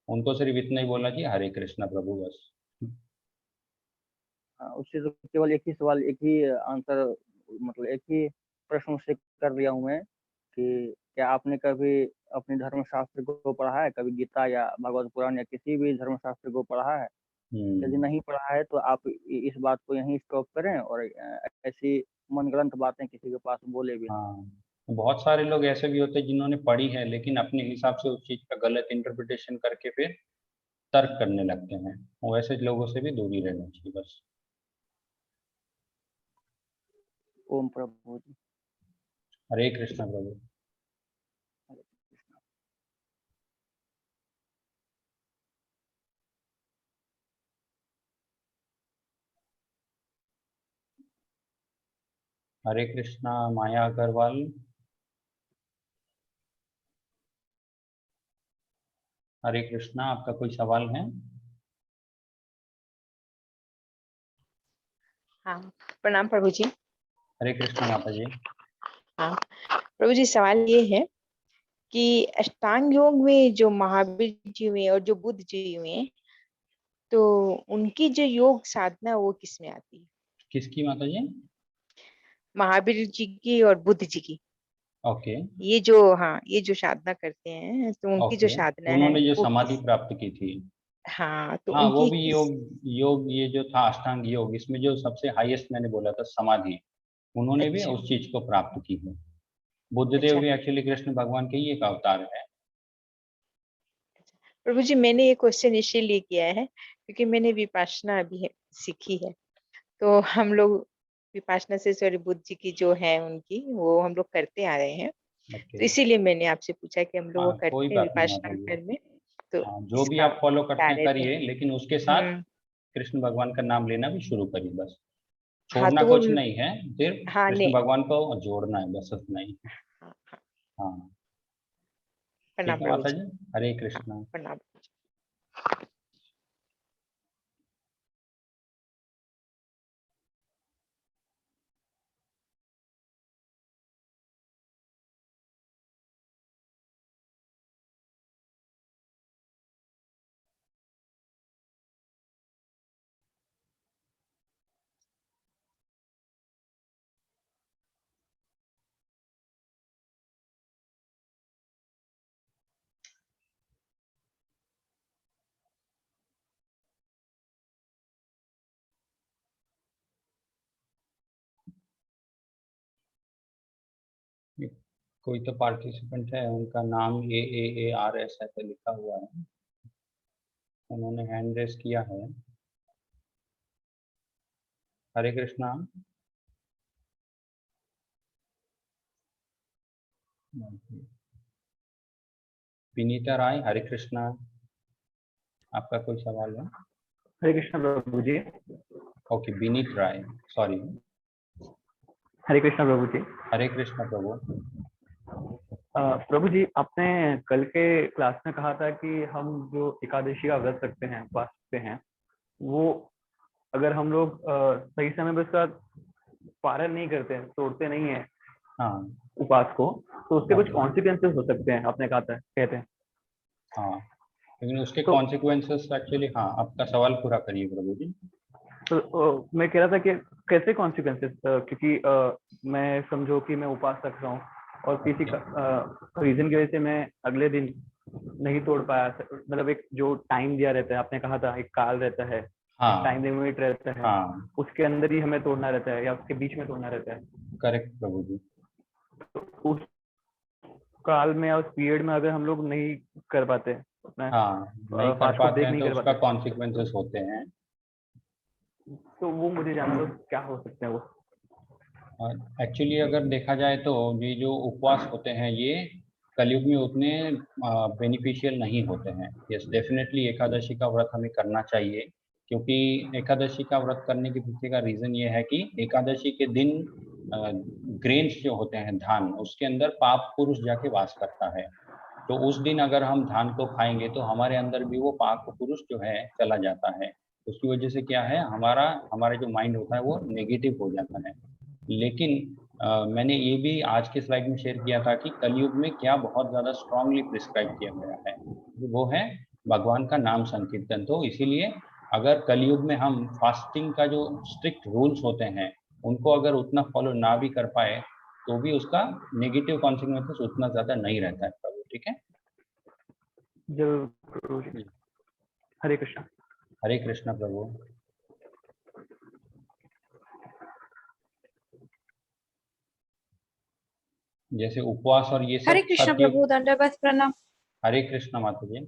उनको सिर्फ इतना ही बोलना चाहिए, हरे कृष्णा प्रभु, बस। उससे तो केवल एक ही सवाल, एक ही आंसर, मतलब एक ही प्रश्न उससे कर लिया हूँ मैं, कि क्या आपने कभी अपने धर्मशास्त्र को पढ़ा है, कभी गीता या भगवत पुराण या किसी भी धर्मशास्त्र को पढ़ा है? यदि हम्म। नहीं पढ़ा है तो आप इस बात को यहीं स्टॉप करें, और ऐसी मनगढ़ंत बातें किसी के पास बोले भी ना। हाँ, बहुत सारे लोग ऐसे भी होते हैं जिन्होंने पढ़ी है लेकिन अपने हिसाब से उस चीज का गलत इंटरप्रिटेशन करके फिर तर्क करने लगते हैं। वैसे लोगों से भी दूरी रहना चाहिए, बस। ओम प्रभु जी। हरे कृष्णा प्रभु। हरे कृष्णा। हरे कृष्णा माया अग्रवाल। हरे कृष्णा, आपका कोई सवाल है? हाँ, प्रणाम प्रभु जी। हरे कृष्णा माता जी। हाँ प्रभु जी, सवाल ये है कि अष्टांग योग में जो महावीर जी हुए और जो बुद्ध जी हुए, तो उनकी जो योग साधना वो किसमें आती है? किसकी माता जी? महावीर जी की और बुद्ध जी की। ओके ये जो, हाँ, ये जो साधना करते हैं तो उनकी जो ओके, साधना है उन्होंने जो वो समाधि किस, प्राप्त की थी, हाँ, तो हाँ वो उनकी भी किस, योग, योग ये जो था अष्टांग योग, इसमें जो सबसे हाईएस्ट मैंने बोला था समाधि, उन्होंने भी अच्छा उस चीज को प्राप्त की है। बुद्धदेव अच्छा भी एक्चुअली कृष्ण भगवान के ही एक अवतार है। प्रभु जी, मैंने ये क्वेश्चन इसीलिए किया है क्योंकि मैंने विपासना अभी सीखी है। तो हम लोग विपासना से सॉरी बुद्ध जी की जो है उनकी वो हम लोग करते आ रहे हैं। ओके, तो इसीलिए मैंने आपसे पूछा कि हम लोग वो हाँ कोई करते हैं बात नहीं विपासना माता जी, घर में, तो हाँ जो भी इसका आप फॉलो बता करते हैं रहे थे। करिए, लेकिन उसके साथ हम्म। कृष्ण भगवान का नाम लेना भी शुरू करिए बस। हाँ छोड़ना तो वो कुछ नहीं है, सिर्फ हाँ कृष्ण ने भगवान को जोड़ना है, बस उतना ही। हाँ हाँ, हाँ प्रणाम ठीक है प्रभु माता जी। जी, हरे हाँ, कृष्णा। प्रणाम। कोई तो पार्टिसिपेंट है, उनका नाम AAARS ऐसे लिखा हुआ है, उन्होंने हैंड रेस किया है। हरे कृष्णा। विनीता राय, हरे कृष्णा, आपका कोई सवाल है? हरे कृष्ण प्रभु जी। ओके, विनीत राय, सॉरी। हरे कृष्ण प्रभु जी। हरे कृष्णा प्रभु। प्रभु जी, आपने कल के क्लास में कहा था कि हम जो एकादशी का व्रत रखते हैं, उपवास रखते हैं, वो अगर हम लोग सही समय पर उसका पालन नहीं करते हैं, तोड़ते नहीं है हाँ उपवास को, तो उसके कुछ ओके, कॉन्सिक्वेंसेस हो सकते हैं, आपने कहा था, कहते हैं। हाँ लेकिन उसके तो, कॉन्सिक्वेंसेस एक्चुअली, हाँ आपका सवाल पूरा करिए प्रभु जी। मैं कह रहा था कि कैसे कॉन्सिक्वेंसेस, क्योंकि मैं समझो कि मैं उपवास रख रहा हूँ और किसी रीजन की वजह से मैं अगले दिन नहीं तोड़ पाया, मतलब एक जो टाइम दिया रहता है, आपने कहा था एक काल रहता है, एक हाँ टाइम लिमिट रहता है, हाँ उसके अंदर ही हमें तोड़ना रहता है या उसके बीच में तोड़ना रहता है। करेक्ट प्रभु जी। तो उस काल में या उस पीरियड में अगर हम लोग नहीं कर पाते, अपना हाँ नहीं कर फास्ट को पाते ब्रेक हैं नहीं तो कर उसका पाते, कॉन्सिक्वेंसेस होते हैं। तो वो मुझे जानना था क्या हो सकते हैं वो। एक्चुअली अगर देखा जाए तो ये जो उपवास होते हैं ये कलयुग में उतने बेनिफिशियल नहीं होते हैं। यस डेफिनेटली एकादशी का व्रत हमें करना चाहिए, क्योंकि एकादशी का व्रत करने के पीछे का रीज़न ये है कि एकादशी के दिन ग्रेन्स जो होते हैं धान, उसके अंदर पाप पुरुष जाके वास करता है। तो उस दिन अगर हम धान को खाएंगे तो हमारे अंदर भी वो पाप पुरुष जो है चला जाता है। उसकी वजह से क्या है, हमारा हमारा जो माइंड होता है वो नेगेटिव हो जाता है। लेकिन मैंने ये भी आज के स्लाइड में शेयर किया था कि कलयुग में क्या बहुत ज़्यादा स्ट्रांगली प्रिस्क्राइब किया गया है, वो है भगवान का नाम संकीर्तन। तो इसीलिए अगर कलयुग में हम फास्टिंग का जो स्ट्रिक्ट रूल्स होते हैं उनको अगर उतना फॉलो ना भी कर पाए तो भी उसका नेगेटिव कॉन्सिक्वेंसेस उतना ज़्यादा नहीं रहता है प्रभु। ठीक है जरूर प्रभु जी। जी। हरे कृष्णा। हरे कृष्णा प्रभु। जैसे उपवास और ये हरे सब कृष्ण सत्युग। प्रभु, दंडवत प्रणाम। हरे कृष्णा माता जी,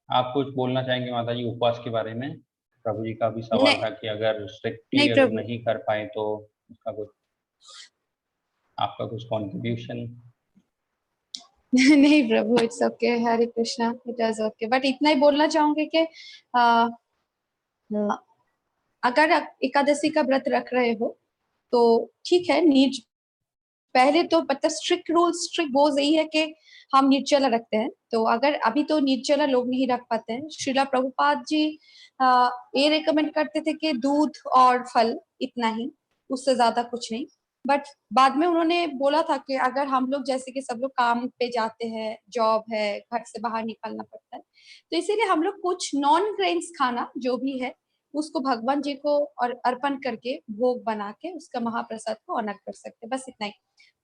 आप कुछ बोलना चाहेंगे माता जी उपवास के बारे में? प्रभु जी का भी सवाल नहीं था कि अगर स्ट्रिक्टली नहीं अगर प्रभु। नहीं कर पाए तो उसका कुछ, आपका कुछ कॉन्ट्रीब्यूशन? नहीं प्रभु, it's okay. Hare Krishna, it is okay. But इतना ही बोलना चाहूंगी कि आ, अगर आप एकादशी का व्रत रख रहे हो तो ठीक है, पहले तो मतलब स्ट्रिक्ट रूल, स्ट्रिक्ट वो यही है कि हम निर्जला रखते हैं। तो अगर अभी तो निर्जला लोग नहीं रख पाते हैं, श्रीला प्रभुपाद जी ये रेकमेंड करते थे कि दूध और फल, इतना ही, उससे ज्यादा कुछ नहीं। बट बाद में उन्होंने बोला था कि अगर हम लोग जैसे कि सब लोग काम पे जाते हैं, जॉब है, घर से बाहर निकलना पड़ता है, तो इसीलिए हम लोग कुछ नॉन ग्रेन्स खाना जो भी है उसको भगवान जी को और अर्पण करके भोग बना के उसका महाप्रसाद को ऑनर कर सकते हैं, बस इतना ही।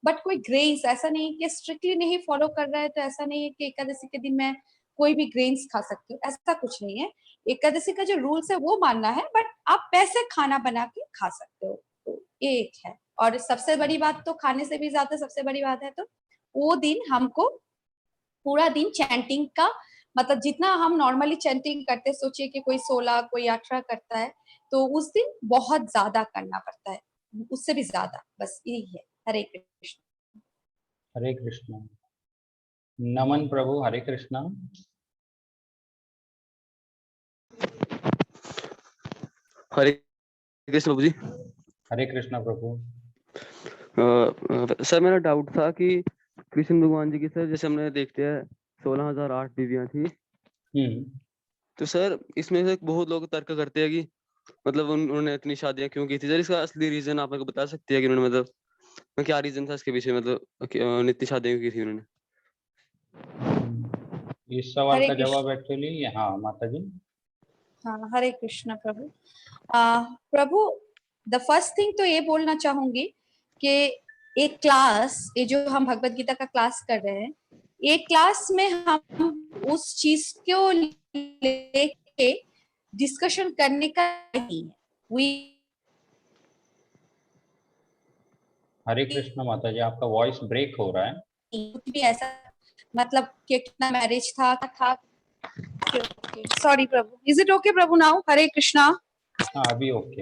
बट कोई ग्रेन्स ऐसा नहीं कि स्ट्रिक्टली नहीं फॉलो कर रहा है तो ऐसा नहीं है कि एकादशी के दिन मैं कोई भी ग्रेन्स खा सकती हूँ, ऐसा कुछ नहीं है। एकादशी का जो रूल्स है वो मानना है, बट आप पैसे खाना बना के खा सकते हो, तो ये एक है। और सबसे बड़ी बात तो खाने से भी ज्यादा सबसे बड़ी बात है, तो वो दिन हमको पूरा दिन चैंटिंग का, मतलब जितना हम नॉर्मली चैंटिंग करते, सोचिए कि कोई 16 कोई 18 करता है, तो उस दिन बहुत ज्यादा करना पड़ता है, उससे भी ज्यादा, बस यही है। हरे कृष्ण। हरे कृष्णा। नमन प्रभु, हरे कृष्णा। हरे कृष्ण प्रभु जी। हरे कृष्णा प्रभु। सर मेरा डाउट था कि कृष्ण भगवान जी की, सर जैसे हमने देखते हैं 16,008 बीवियां थी, तो सर इसमें से बहुत लोग तर्क करते हैं कि मतलब उन्होंने इतनी शादियां क्यों की थी। सर इसका असली रीजन आप मेरे को बता सकते हैं कि उन्होंने मतलब क्या रीजन था इसके पीछे, मतलब इतनी शादियां क्यों की थी उन्होंने? इस सवाल हरे का कृष्ण। जवाब एक्चुअली, हाँ माता जी। हाँ, हरे कृष्ण प्रभु। प्रभु, द फर्स्ट थिंग तो ये बोलना चाहूंगी कि एक क्लास, ये जो हम भगवत गीता का क्लास कर रहे हैं, एक क्लास में हम उस चीज को लेके डिस्कशन करने का नहीं है। हरे कृष्ण माता जी, आपका वॉइस ब्रेक हो रहा है। कुछ भी ऐसा, मतलब कि कितना मैरिज था। सॉरी प्रभु, इज इट ओके प्रभु नाउ? हरे कृष्णा। हाँ अभी ओके।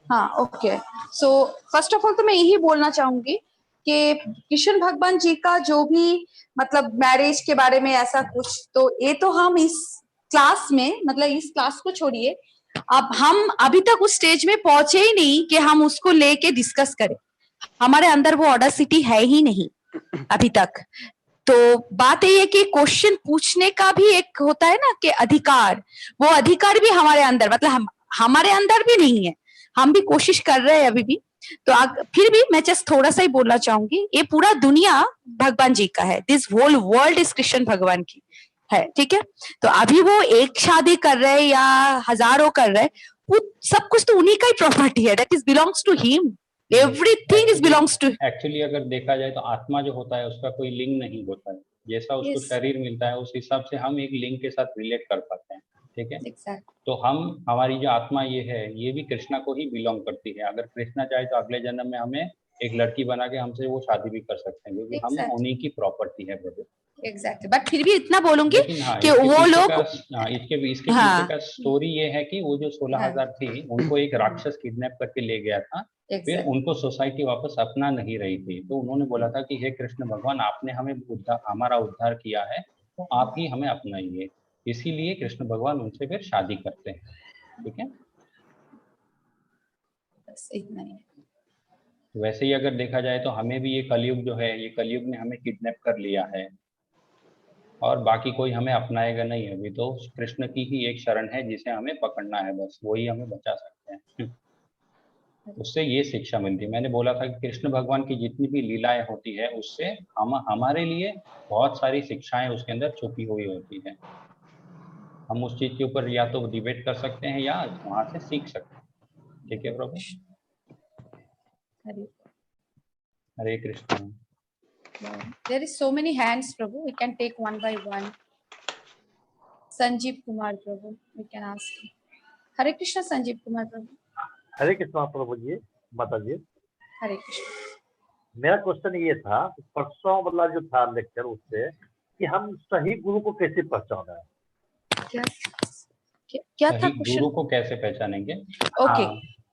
हाँ okay. So first of all तो मैं यही बोलना चाहूंगी कि कृष्ण भगवान जी का जो भी मतलब मैरिज के बारे में ऐसा कुछ, तो ये तो हम इस क्लास में, मतलब इस क्लास को छोड़िए, अब हम अभी तक उस स्टेज में पहुंचे ही नहीं कि हम उसको लेके डिस्कस करें। हमारे अंदर वो ऑडेसिटी है ही नहीं अभी तक। तो बात यही है कि क्वेश्चन पूछने का भी एक होता है ना कि अधिकार, वो अधिकार भी हमारे अंदर, मतलब हमारे अंदर भी नहीं है। हम भी कोशिश कर रहे हैं अभी भी। तो फिर भी मैं जस्ट थोड़ा सा ही बोलना चाहूंगी, ये पूरा दुनिया भगवान जी का है, this whole world is Krishna भगवान की है, ठीक है। तो अभी वो एक शादी कर रहे या हजारों कर रहे, वो सब कुछ तो उन्हीं का ही प्रॉपर्टी है, that is belongs to him, everything is belongs to. Actually अगर देखा जाए तो आत्मा जो होता है उसका कोई लिंग नहीं होता है, जैसा उसको शरीर मिलता है उस हिसाब से हम एक लिंग के साथ रिलेट कर पाते हैं, ठीक है। तो हमारी जो आत्मा ये है, ये भी कृष्णा को ही बिलोंग करती है। अगर कृष्णा चाहे तो अगले जन्म में हमें एक लड़की बना के हमसे वो शादी भी कर सकते हैं, क्योंकि हम उन्हीं की प्रॉपर्टी है प्रभु। एग्जैक्टली, बट फिर भी इतना बोलूंगी हाँ, कि वो लोग, इसके पीछे का स्टोरी ये है कि वो जो 16,000 थी उनको एक राक्षस किडनैप करके ले गया था। फिर उनको सोसाइटी वापस अपना नहीं रही थी, तो उन्होंने बोला था कि हे कृष्ण भगवान, आपने हमें हमारा उद्धार किया है, तो आप ही हमें अपनाइए। इसीलिए कृष्ण भगवान उनसे फिर शादी करते हैं, ठीक है। इतना ही। वैसे ही अगर देखा जाए तो हमें भी ये कलयुग जो है, ये कलयुग ने हमें किडनैप कर लिया है और बाकी कोई हमें अपनाएगा नहीं। अभी तो कृष्ण की ही एक शरण है जिसे हमें पकड़ना है, बस वही हमें बचा सकते हैं। उससे ये शिक्षा मिलती है। मैंने बोला था कि कृष्ण भगवान की जितनी भी लीलाएं होती है उससे हमारे लिए बहुत सारी शिक्षाएं उसके अंदर छुपी हुई होती है। हम उस चीज के ऊपर या तो डिबेट कर सकते हैं या वहां से सीख सकते हैं, ठीक है प्रभु। हरे Krishna. There is so many hands, Prabhu. We can take one by one. Sanjeev Kumar, Prabhu, we can ask him. Hare Krishna, Sanjeev Kumar, Prabhu. हरे कृष्णा प्रभु जी, माता जी। हरे कृष्ण। मेरा क्वेश्चन ये था, परसों वाला जो था लेक्चर, उससे कि हम सही गुरु को कैसे पहचाना है? क्या था क्वेश्चन? गुरु को कैसे पहचानेंगे? ओके,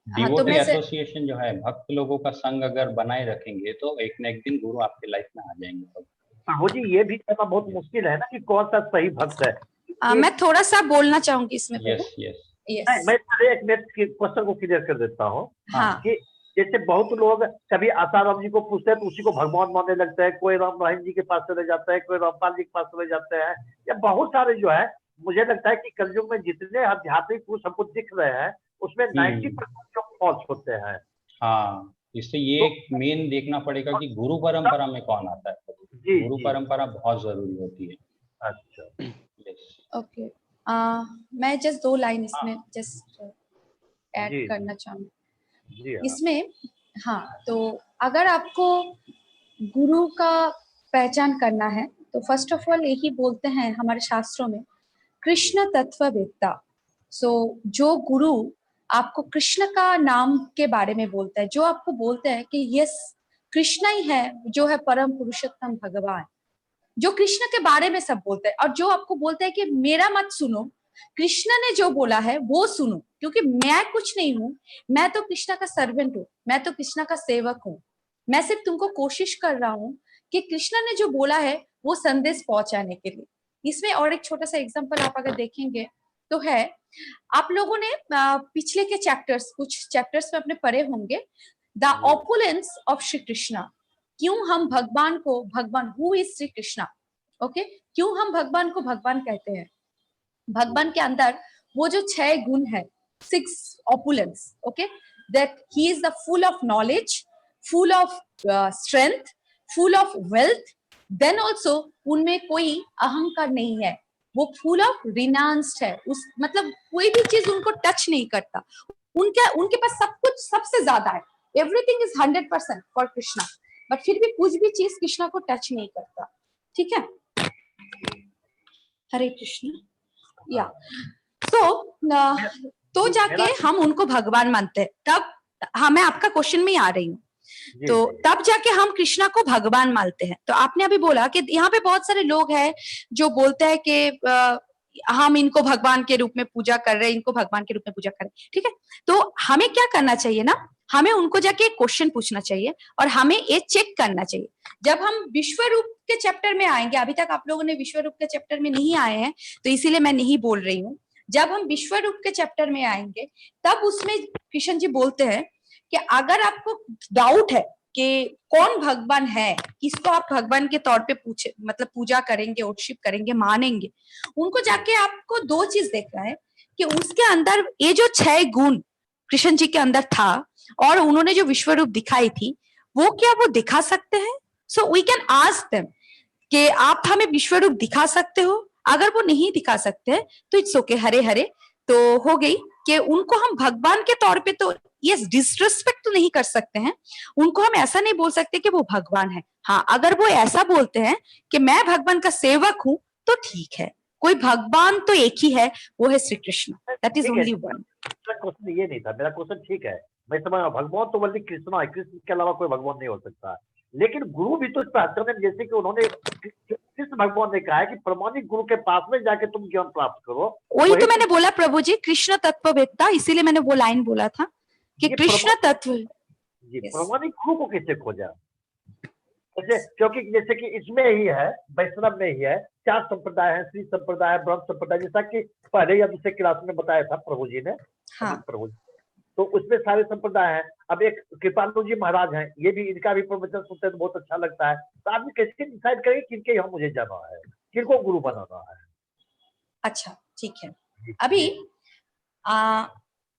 डिवोटी एसोसिएशन जो है, भक्त लोगों का संग अगर बनाए रखेंगे तो एक न एक दिन गुरु आपके लाइफ में आ जाएंगे। प्रभु जी, ये भी कहना बहुत मुश्किल है ना कि कौन सा सही भक्त है। मैं थोड़ा सा बोलना चाहूंगी इसमें। मैं पहले एक मिनट क्वेश्चन को क्लियर कर देता हूँ। कि जैसे बहुत लोग कभी आसाराम जी को पूछते हैं तो उसी को भगवान मानने लगता है, कोई राम रहीम जी के पास चले जाता है, कोई रामपाल जी के पास चले जाते हैं, या बहुत सारे जो है, मुझे लगता है कि कलयुग में जितने आध्यात्मिक पुरुष हमको दिख रहे हैं उसमें 90% लोग फॉल्स होते हैं। हाँ, इससे ये मेन देखना पड़ेगा कि गुरु परंपरा में कौन आता है। गुरु परंपरा बहुत जरूरी होती है। अच्छा, ओके, मैं जस्ट 2 लाइन इसमें जस्ट ऐड जी, करना चाहूंगी जी हाँ, इसमें। हाँ, तो अगर आपको गुरु का पहचान करना है तो फर्स्ट ऑफ ऑल यही बोलते हैं हमारे शास्त्रों में, कृष्ण तत्ववेत्ता। सो जो गुरु आपको कृष्ण का नाम के बारे में बोलता है, जो आपको बोलते हैं कि यस कृष्ण ही है जो है परम पुरुषोत्तम भगवान, जो कृष्ण के बारे में सब बोलते हैं, और जो आपको बोलता है कि मेरा मत सुनो, कृष्ण ने जो बोला है वो सुनो, क्योंकि मैं कुछ नहीं हूं, मैं तो कृष्ण का सर्वेंट हूं, मैं तो कृष्ण का सेवक हूं, मैं सिर्फ तुमको कोशिश कर रहा हूं कि कृष्ण ने जो बोला है वो संदेश पहुंचाने के लिए। इसमें और एक छोटा सा एग्जांपल आप अगर देखेंगे तो है, आप लोगों ने पिछले के चैप्टर्स, कुछ चैप्टर्स में अपने पढ़े होंगे, the opulence of Shri Krishna. क्यों हम भगवान को भगवान, who is Shri Krishna, okay, क्यों हम भगवान को भगवान कहते हैं? भगवान के अंदर वो जो 6 गुण है, 6 opulence, okay, that he is the full of knowledge, full of strength, full of wealth, then also उनमें कोई अहंकार नहीं है, वो फुल ऑफ रिनाउंस्ड है, उस मतलब कोई भी चीज उनको टच नहीं करता, उनके पास सब कुछ सबसे ज्यादा है, everything is 100% for Krishna, but फिर भी कुछ भी चीज कृष्णा को टच नहीं करता। ठीक है, हरे कृष्ण। या तो जाके हम उनको भगवान मानते हैं, तब हाँ मैं आपका क्वेश्चन में आ रही हूँ, तो तब जाके हम कृष्णा को भगवान मानते हैं। तो आपने अभी बोला कि यहाँ पे बहुत सारे लोग हैं जो बोलते हैं कि हम इनको भगवान के रूप में पूजा कर रहे हैं, इनको भगवान के रूप में पूजा कर रहे हैं। ठीक है, तो हमें क्या करना चाहिए ना, हमें उनको जाके एक क्वेश्चन पूछना चाहिए और हमें ये चेक करना चाहिए। जब हम विश्व रूप के चैप्टर में आएंगे, अभी तक आप लोगों ने विश्व रूप के चैप्टर में नहीं आए हैं तो इसीलिए मैं नहीं बोल रही हूँ, जब हम विश्व रूप के चैप्टर में आएंगे तब उसमें कृष्ण जी बोलते हैं कि अगर आपको डाउट है कि कौन भगवान है, किसको आप भगवान के तौर पे पूछे मतलब पूजा करेंगे, वर्शिप करेंगे, मानेंगे, उनको जाके आपको 2 चीज देखना है कि उसके अंदर ये जो 6 गुण कृष्ण जी के अंदर था और उन्होंने जो विश्व रूप दिखाई थी वो क्या वो दिखा सकते हैं? So we can ask them कि आप हमें विश्व रूप दिखा सकते हो? अगर वो नहीं दिखा सकते हैं तो इट्स ओके, हरे हरे तो हो गई कि उनको हम भगवान के तौर पे तो यस डिसरिस्पेक्ट तो नहीं कर सकते हैं, उनको हम ऐसा नहीं बोल सकते कि वो भगवान है। हाँ, अगर वो ऐसा बोलते हैं कि मैं भगवान का सेवक हूं तो ठीक है, कोई भगवान तो एक ही है, वो है Shri Krishna, that is only one. मेरा क्वेश्चन ये नहीं था, मेरा क्वेश्चन ठीक है, मैं समझ भगवान तो बल्कि कृष्ण है, कृष्ण के अलावा कोई भगवान नहीं हो सकता, लेकिन गुरु भी तो शास्त्र में, जैसे कि उन्होंने कृष्ण भगवान ने कहा है कि प्रमाणिक गुरु के पास में जाके तुम ज्ञान प्राप्त करो। वही तो मैंने बोला प्रभु जी, कृष्ण तत्ववेत्ता, इसीलिए मैंने वो लाइन बोला था कि कृष्ण तत्व। जी, प्रमाणिक गुरु को कैसे खोजा? क्योंकि जैसे कि इसमें ही है, वैष्णव में ही है, 4 संप्रदाय है, श्री संप्रदाय, ब्रह्म संप्रदाय, जैसा कि पहले या दूसरे क्लास में बताया था प्रभु जी ने। हाँ। प्रभु जी तो उसमें सारे संप्रदाय हैं। अब एक कृपालु जी महाराज हैं, ये भी, इनका भी प्रवचन सुनते हैं तो बहुत अच्छा लगता है। तो आदमी कैसे डिसाइड करेंगे किनके यहाँ मुझे जाना है, किनको गुरु बनाना है? अच्छा ठीक है, अभी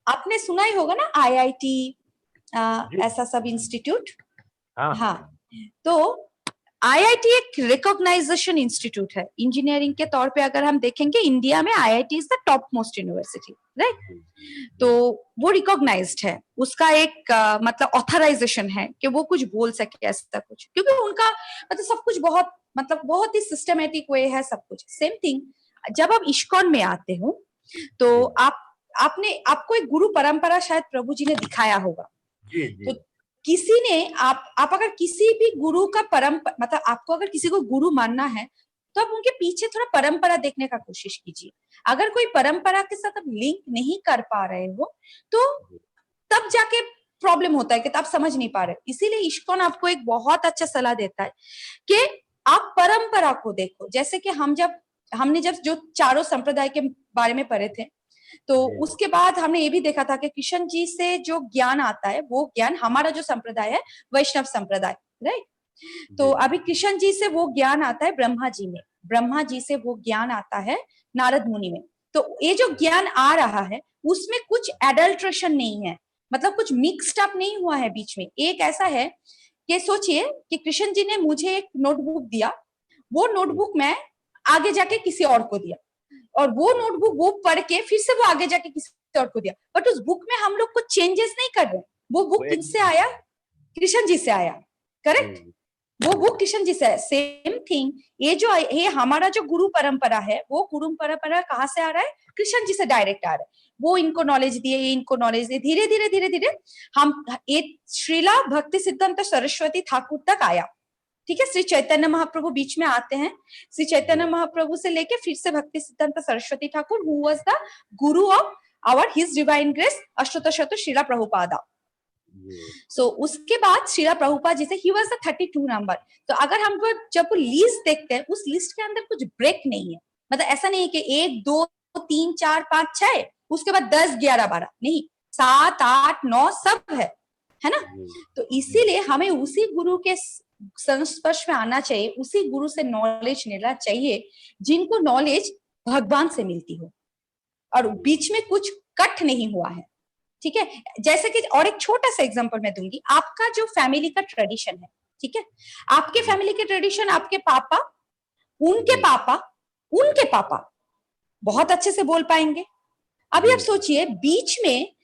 आपने सुना ही होगा ना IIT ऐसा सब इंस्टीट्यूट। हाँ, तो IIT एक रिकॉग्नाइजेशन इंस्टीट्यूट है इंजीनियरिंग के तौर पे। अगर हम देखेंगे इंडिया में IIT is the top most university, right? तो वो रिकॉग्नाइज्ड है, उसका एक मतलब ऑथराइजेशन है कि वो कुछ बोल सके ऐसा कुछ, क्योंकि उनका मतलब सब कुछ बहुत मतलब बहुत ही सिस्टमेटिक वे है सब कुछ। सेम थिंग जब आप इस्कॉन में आते हो तो आपको एक गुरु परंपरा शायद प्रभु जी ने दिखाया होगा। तो किसी ने आप अगर किसी भी गुरु का परंपरा मतलब आपको अगर किसी को गुरु मानना है तो आप उनके पीछे थोड़ा परंपरा देखने का कोशिश कीजिए। अगर कोई परंपरा के साथ आप लिंक नहीं कर पा रहे हो तो तब जाके प्रॉब्लम होता है कि आप समझ नहीं पा रहे। इसीलिए इस्कॉन आपको एक बहुत अच्छा सलाह देता है कि आप परंपरा को देखो। जैसे कि हमने जब जो 4 संप्रदाय के बारे में पढ़े थे तो उसके बाद हमने ये भी देखा था कि कृष्ण जी से जो ज्ञान आता है वो ज्ञान, हमारा जो संप्रदाय है वैष्णव संप्रदाय, राइट? तो अभी कृष्ण जी से वो ज्ञान आता है ब्रह्मा जी में, ब्रह्मा जी से वो ज्ञान आता है नारद मुनि में। तो ये जो ज्ञान आ रहा है उसमें कुछ एडल्ट्रेशन नहीं है, मतलब कुछ मिक्स्ड अप नहीं हुआ है बीच में। एक ऐसा है कि सोचिए कि कृष्ण जी ने मुझे एक नोटबुक दिया, वो नोटबुक मैं आगे जाके किसी और को दिया और वो नोटबुक वो पढ़ के फिर से वो आगे जाके किसी किसी और को दिया, बट उस बुक में हम लोग कुछ चेंजेस नहीं कर रहे। वो बुक किससे आया? कृष्ण जी से आया, करेक्ट? वो बुक कृष्ण जी से है। सेम थिंग ये हमारा जो गुरु परंपरा है, वो गुरु परंपरा कहाँ से आ रहा है? कृष्ण जी से डायरेक्ट आ रहा है। वो इनको नॉलेज दिए, ये इनको नॉलेज दिए, धीरे धीरे धीरे धीरे हम श्रीला भक्ति सिद्धांत सरस्वती ठाकुर तक आया। ठीक है, श्री चैतन्य महाप्रभु बीच में आते हैं। श्री चैतन्य महाप्रभु से लेके फिर से Bhakti Siddhanta Saraswati Thakur, who was the guru of our his divine grace अष्टोत्तर शतु श्रीला प्रभुपादा। सो उसके बाद श्रीला प्रभुपाद जी से ही वाज द 32 नंबर। तो अगर हमको जब लिस्ट देखते हैं, उस लिस्ट के अंदर कुछ ब्रेक नहीं है, मतलब ऐसा नहीं है कि 1 2 3 4 5 6 उसके बाद 10 11 12 नहीं, 7 8 9 सब है ना। तो इसीलिए हमें उसी गुरु के संस्पर्श में आना चाहिए, उसी गुरु से नॉलेज लेना चाहिए जिनको नॉलेज भगवान से मिलती हो और बीच में कुछ कट नहीं हुआ है। ठीक है, जैसे कि और एक छोटा सा एग्जांपल मैं दूंगी। आपका जो फैमिली का ट्रेडिशन है, ठीक है, आपके फैमिली के ट्रेडिशन, आपके पापा उनके पापा बहुत अच्छे से बोल पाएंगे। अभी आप सोचिए बीच में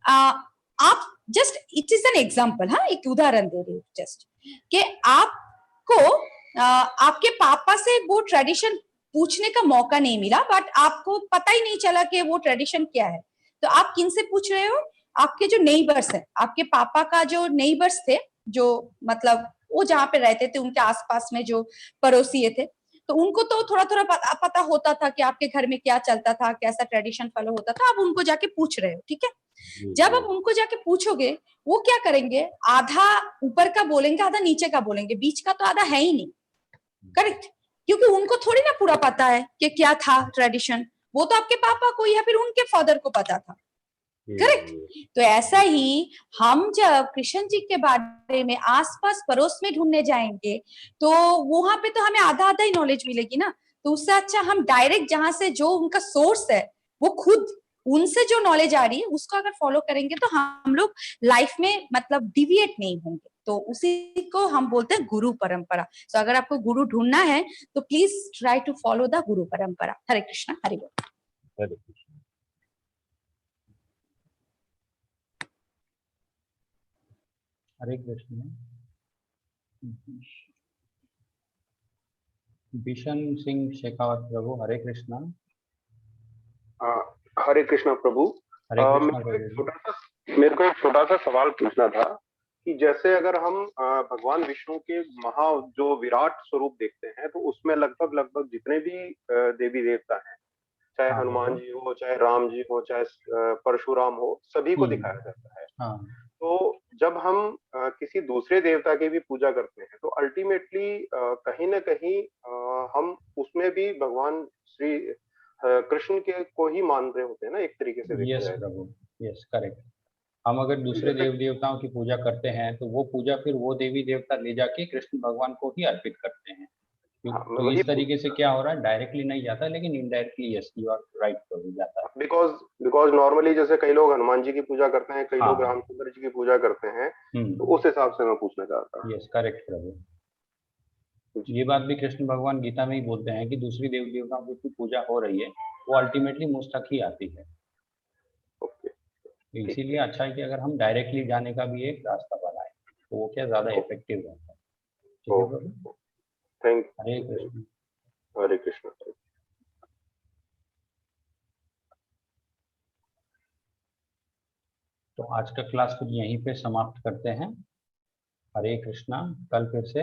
आप just it is an example, हाँ, एक उदाहरण दे रही हूँ जस्ट कि आपको आपके पापा से वो ट्रेडिशन पूछने का मौका नहीं मिला, बट आपको पता ही नहीं चला कि वो ट्रेडिशन क्या है। तो आप किन से पूछ रहे हो? आपके जो नेबर्स हैं, आपके पापा का जो नेबर्स थे, जो मतलब वो जहाँ पे रहते थे उनके आसपास में जो पड़ोसी थे, तो उनको तो थोड़ा थोड़ा पता होता था कि आपके घर में क्या चलता था, कैसा ट्रेडिशन फॉलो होता था। आप उनको जाके पूछ रहे हो, ठीक है। जब आप उनको जाके पूछोगे, वो क्या करेंगे? आधा ऊपर का बोलेंगे, आधा नीचे का बोलेंगे, बीच का तो आधा है ही नहीं, करेक्ट? क्योंकि उनको थोड़ी ना पूरा पता है कि क्या था ट्रेडिशन, वो तो आपके पापा को या फिर उनके फादर को पता था, करेक्ट? तो ऐसा ही हम जब कृष्ण जी के बारे में आसपास पड़ोस में ढूंढने जाएंगे तो वहां पे तो हमें आधा आधा ही नॉलेज मिलेगी ना। तो उससे अच्छा हम डायरेक्ट जहां से जो उनका सोर्स है, वो खुद उनसे जो नॉलेज आ रही है उसको अगर फॉलो करेंगे तो हम लोग लाइफ में मतलब डिविएट नहीं होंगे। तो उसी को हम बोलते हैं गुरु परंपरा। तो अगर आपको गुरु ढूंढना है तो please try to follow the guru parampara. हरे कृष्णा, हरि बोल। हरे कृष्ण। हरे कृष्ण। बिशन सिंह शेखावत प्रभु, हरे कृष्णा। हरे कृष्णा प्रभु। हरे कृष्णा प्रभु। मेरे को एक छोटा सा सवाल पूछना था कि जैसे अगर हम भगवान विष्णु के महा जो विराट स्वरूप देखते हैं, तो उसमें लगभग जितने भी देवी देवता हैं, चाहे हनुमान जी हो, चाहे राम जी हो, चाहे परशुराम हो, सभी को दिखाया जाता है। तो जब हम किसी दूसरे देवता की भी पूजा करते हैं तो अल्टीमेटली कहीं ना कहीं हम उसमें भी भगवान श्री कृष्ण के को ही मान रहे होते हैं ना, एक तरीके से देखा जाए। प्रभु, यस, करेक्ट। हम अगर दूसरे देव देवताओं की पूजा करते हैं तो वो पूजा फिर वो देवी देवता ले जाके कृष्ण भगवान को ही अर्पित करते हैं। तो इस तरीके से क्या हो रहा है, डायरेक्टली नहीं जाता लेकिन indirectly, yes, you are right, प्रभु, जाता है। बिकॉज नॉर्मली जैसे कई लोग हनुमान जी की पूजा करते हैं, कई लोग रामचंद्र जी की पूजा करते हैं, तो उस हिसाब से मैं पूछना चाहता हूँ। यस, करेक्ट प्रभु। ये बात भी कृष्ण भगवान गीता में ही बोलते हैं कि दूसरी देव देवताओं की पूजा हो रही है, वो अल्टीमेटली मुझ तक ही आती है। तो इसीलिए अच्छा है कि अगर हम डायरेक्टली जाने का भी एक रास्ता बनाए तो वो क्या ज्यादा इफेक्टिव रहता है। ठीक है प्रभु, थैंक यू। हरे कृष्ण। हरे कृष्ण। तो आज का क्लास फिर यहीं पे समाप्त करते हैं। हरे कृष्णा। कल फिर से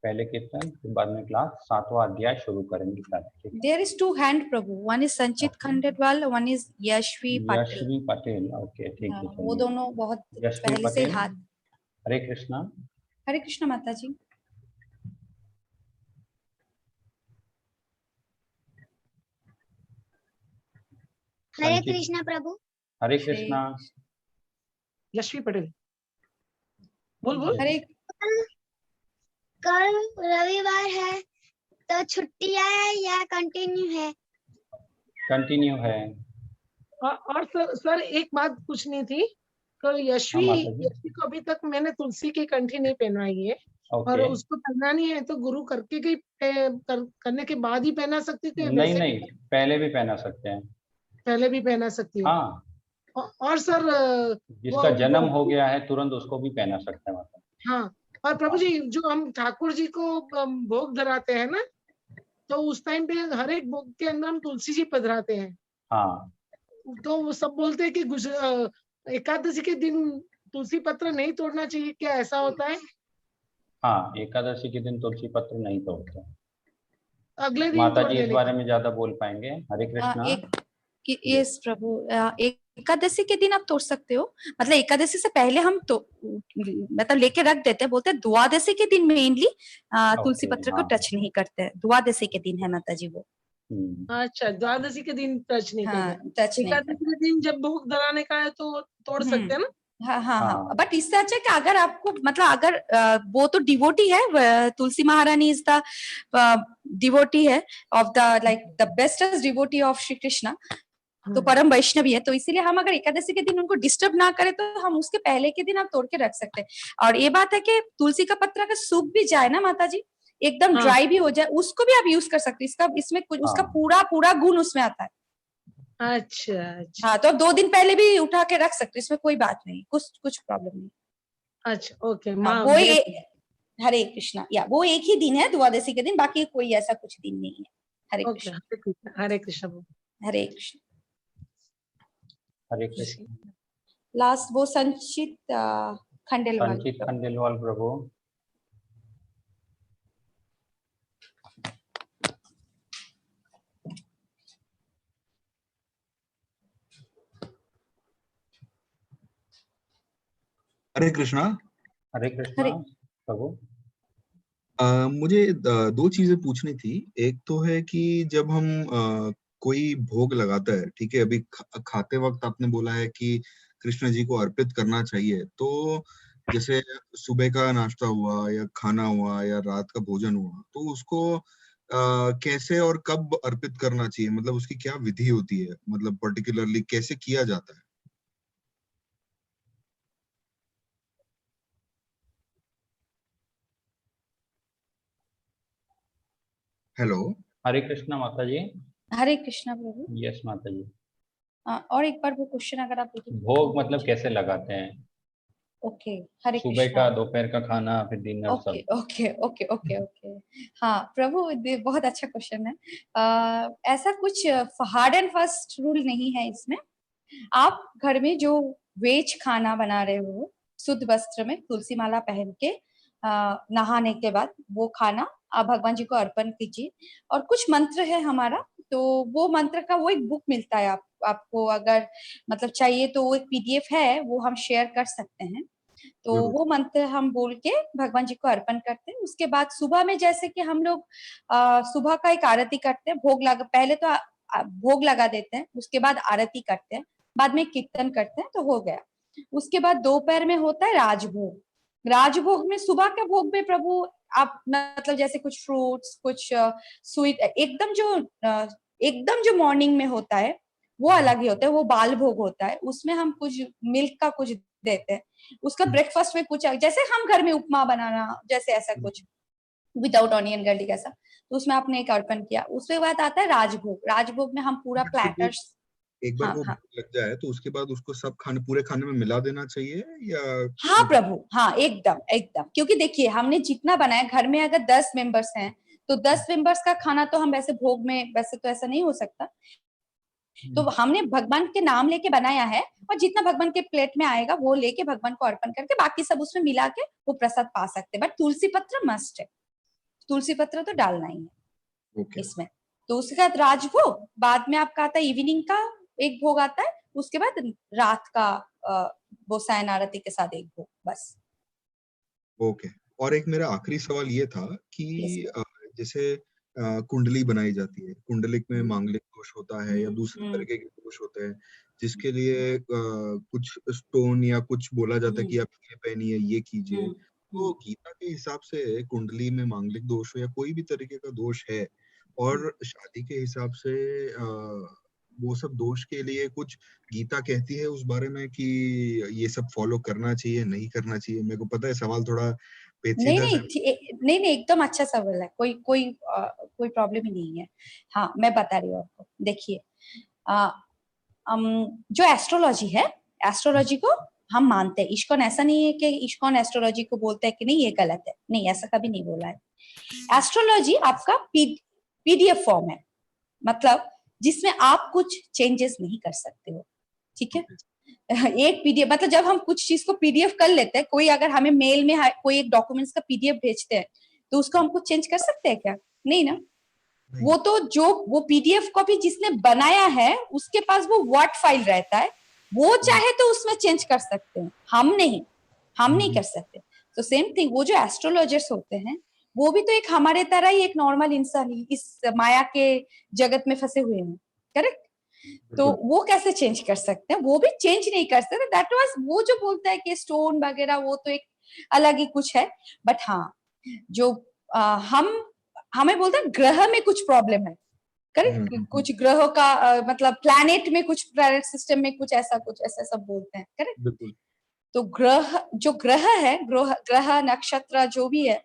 पहले कीर्तन, फिर बाद में क्लास 7वां अध्याय शुरू करेंगे कल। There is 2 hand Prabhu, one is संचित Khandelwal, one is Yashvi Patel. Okay, ठीक है। वो दोनों बहुत यशवी पहले से हाथ। हरे कृष्णा। हरे कृष्णा माता जी। हरे कृष्णा प्रभु। हरे कृष्णा। यशवी पटेल, बोल। हरे। कल रविवार है तो छुट्टी है या कंटिन्यू है? कंटिन्यू है। और सर एक बात पूछनी थी। कल यशवी को अभी तक मैंने तुलसी की कंठी नहीं पहनाई है, और उसको पहनानी है तो गुरु करने के बाद ही पहना सकती थी? नहीं, पहले भी पहना सकते हैं। पहले भी पहना सकती है। हाँ, और सर जिसका जन्म हो गया है तुरंत उसको भी पहना सकते हैं माता। हाँ, और प्रभु जी जो हम ठाकुर जी को भोग धराते हैं ना, तो उस टाइम पे हर एक भोग के अंदर हम तुलसी जी पधराते हैं। हाँ, तो वो सब बोलते हैं कि एकादशी के दिन तुलसी पत्र नहीं तोड़ना चाहिए, क्या ऐसा होता है? हाँ, एकादशी के दिन तुलसी पत्र नहीं तोड़ते। अगले दिन माता तोड़ जी इस देने बारे में ज्यादा बोल पाएंगे। हरे कृष्णा। यस प्रभु, एकादशी के दिन आप तोड़ सकते हो, मतलब एकादशी से पहले हम तो मतलब लेके रख देते हैं, बोलते हैं द्वादशी के दिन मेनली तुलसी पत्र को टच नहीं करते हैं, द्वादशी के दिन है माता जी वो। अच्छा, द्वादशी के दिन टच नहीं हाँ, करते। टच नहीं एकादशी के दिन जब भोग धराने का है तो तोड़ सकते हैं ना? हाँ हाँ हाँ, बट इससे अच्छा है कि अगर आपको मतलब अगर वो तो डिवोटी है, तुलसी महारानी इज द डिवोटी है of the like the bestest devotee of Shri Krishna, तो परम वैष्णवी है, तो इसीलिए हम अगर एकादशी के दिन उनको डिस्टर्ब ना करें तो हम उसके पहले के दिन आप तोड़ के रख सकते हैं। और ये बात है कि तुलसी का पत्ता अगर सूख भी जाए ना माता जी, एकदम ड्राई भी हो जाए, उसको भी आप यूज कर सकते हैं। इसका इसमें कुछ उसका पूरा पूरा गुण उसमें आता है। अच्छा, अच्छा। हाँ, तो आप 2 दिन पहले भी उठा के रख सकते हैं, इसमें कोई बात नहीं, कुछ प्रॉब्लम नहीं। अच्छा, ओके। वो हरे कृष्णा, या वो एक ही दिन है द्वादशी के दिन, बाकी कोई ऐसा कुछ दिन नहीं है। हरे कृष्ण। हरे कृष्ण। हरे कृष्ण। हरे कृष्ण। लास्ट वो संचित खंडेलवाल। संचित खंडेलवाल प्रभु। हरे कृष्णा। हरे कृष्णा प्रभु। मुझे 2 चीजें पूछनी थी। एक तो है कि जब हम कोई भोग लगाता है, ठीक है, अभी खाते वक्त आपने बोला है कि कृष्ण जी को अर्पित करना चाहिए, तो जैसे सुबह का नाश्ता हुआ या खाना हुआ या रात का भोजन हुआ, तो उसको कैसे और कब अर्पित करना चाहिए, मतलब उसकी क्या विधि होती है, मतलब पर्टिकुलरली कैसे किया जाता है? हेलो। हरे कृष्णा माता जी। हरे कृष्णा प्रभु। यस माता जी। और एक बार वो क्वेश्चन अगर आप भोग मतलब कैसे लगाते हैं? ओके, हरे सुबह कृष्णा। का, दोपहर का खाना, फिर डिनर सब। Okay okay okay okay okay. हाँ प्रभु, बहुत अच्छा क्वेश्चन है। ऐसा कुछ हार्ड एंड फास्ट रूल नहीं है इसमें। आप घर में जो वेज खाना बना रहे हो, शुद्ध वस्त्र में तुलसी माला पहन के नहाने के बाद वो खाना आप भगवान जी को अर्पण कीजिए। और कुछ मंत्र है हमारा, तो वो मंत्र का वो एक बुक मिलता है, आपको अगर मतलब चाहिए तो वो एक पीडीएफ है, वो हम शेयर कर सकते हैं। तो वो मंत्र हम बोल के भगवान जी को अर्पण करते हैं। उसके बाद सुबह में जैसे कि हम लोग सुबह का एक आरती करते हैं, पहले तो भोग लगा देते हैं, उसके बाद आरती करते हैं, बाद में कीर्तन करते हैं, तो हो गया। उसके बाद दोपहर में होता है राजभोग। राजभोग में सुबह के भोग में प्रभु आप मतलब जैसे कुछ फ्रूट्स, कुछ स्वीट, एकदम जो मॉर्निंग में होता है वो अलग ही होता है, वो बाल भोग होता है, उसमें हम कुछ मिल्क का कुछ देते हैं। उसका ब्रेकफास्ट में कुछ जैसे हम घर में उपमा बनाना, जैसे ऐसा कुछ विदाउट ऑनियन गार्लिक ऐसा, तो उसमें आपने एक अर्पण किया। उसके बाद आता है राजभोग। राजभोग में हम पूरा प्लेटर्स, एक बार वो लग जाए तो उसके बाद उसको सब पूरे खाने में मिला देना चाहिए या? हाँ प्रभु, हाँ एकदम एकदम, क्योंकि देखिए हमने जितना बनाया, घर में अगर 10 मेंबर्स हैं तो 10 मेंबर्स का खाना तो हम वैसे भोग में, वैसे तो ऐसा नहीं हो सकता, तो हमने भगवान के नाम लेके बनाया है, और जितना भगवान के प्लेट में आएगा वो लेके भगवान को अर्पण करके बाकी सब उसमें मिला के वो प्रसाद पा सकते हैं। बट तुलसी पत्र मस्ट है, तुलसी पत्र तो डालना ही है इसमें। तो उसके बाद राजभोग, बाद में आपका आता है इवनिंग का एक भोग आता है, उसके बाद रात का वो सायन आरती के साथ एक भोग, बस। ओके। और एक मेरा आखिरी सवाल ये था कि जैसे कुंडली बनाई जाती है, कुंडलिक में मांगलिक दोष होता है या दूसरे तरीके के दोष होते हैं, जिसके लिए कुछ स्टोन या कुछ बोला जाता है कि आप ये पहनिए, ये कीजिए, तो गीता के हिसाब से कुंडली में मांगलिक दोष हो या कोई भी तरीके का दोष है, और शादी के हिसाब से वो सब दोष के लिए कुछ गीता कहती है उस बारे में कि ये सब फॉलो करना चाहिए, नहीं करना चाहिए? मेरे को पता है सवाल थोड़ा पेचीदा है। नहीं, एकदम अच्छा सवाल है, कोई प्रॉब्लम ही नहीं है। हाँ, मैं बता रही हूँ आपको। देखिए, जो एस्ट्रोलॉजी है, एस्ट्रोलॉजी को हम मानते हैं। इस्कॉन ऐसा नहीं है कि इस्कॉन एस्ट्रोलॉजी को बोलता है कि नहीं ये गलत है, नहीं, ऐसा कभी नहीं बोला है। एस्ट्रोलॉजी आपका पीडीएफ फॉर्म है, मतलब जिसमें आप कुछ चेंजेस नहीं कर सकते हो, ठीक है। एक पीडीएफ मतलब जब हम कुछ चीज को पीडीएफ कर लेते हैं, कोई अगर हमें मेल में कोई एक डॉक्यूमेंट्स का पीडीएफ भेजते हैं तो उसको हम कुछ चेंज कर सकते हैं क्या? नहीं ना। वो तो जो वो पीडीएफ कॉपी जिसने बनाया है उसके पास वो वर्ड फाइल रहता है, वो चाहे तो उसमें चेंज कर सकते हैं, हम नहीं कर सकते। तो सेम थिंग, वो जो एस्ट्रोलॉजर्स होते हैं वो भी तो एक हमारे तरह ही एक नॉर्मल इंसान ही इस माया के जगत में फंसे हुए हैं, करेक्ट। तो वो कैसे चेंज कर सकते हैं? वो भी चेंज नहीं कर सकते। दैट वाज, वो जो बोलता है कि स्टोन वगैरह वो तो एक अलग ही कुछ है। बट हाँ, जो हमें बोलते हैं ग्रह में कुछ प्रॉब्लम है, करेक्ट। कुछ ग्रहों का मतलब प्लैनेट में कुछ, प्लैनेट सिस्टम में कुछ ऐसा सब बोलते हैं, करेक्ट। तो ग्रह है, ग्रह नक्षत्र जो भी है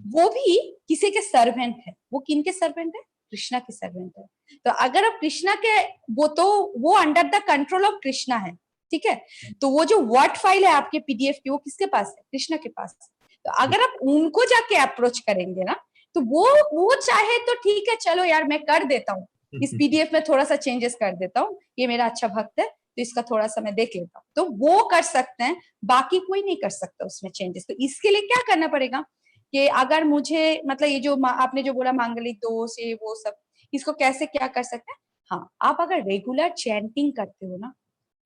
वो भी किसी के सर्वेंट है। वो किन के सर्वेंट है? कृष्णा के सर्वेंट है। तो अगर आप कृष्णा के, वो under the control of Krishna है, ठीक है। तो वो जो वर्ड फाइल है आपके पीडीएफ की, वो किसके पास है? कृष्णा के पास। तो अगर आप उनको जाके अप्रोच करेंगे ना, तो वो चाहे तो ठीक है, चलो यार मैं कर देता हूँ, इस पीडीएफ में थोड़ा सा चेंजेस कर देता हूँ, ये मेरा अच्छा भक्त है तो इसका थोड़ा सा मैं देख लेता हूँ, तो वो कर सकते हैं, बाकी कोई नहीं कर सकता उसमें चेंजेस। तो इसके लिए क्या करना पड़ेगा कि अगर मुझे मतलब ये जो आपने जो बोला मांगलिक दोष, ये वो सब, इसको कैसे क्या कर सकते हैं? हाँ, आप अगर रेगुलर चैंटिंग करते हो ना,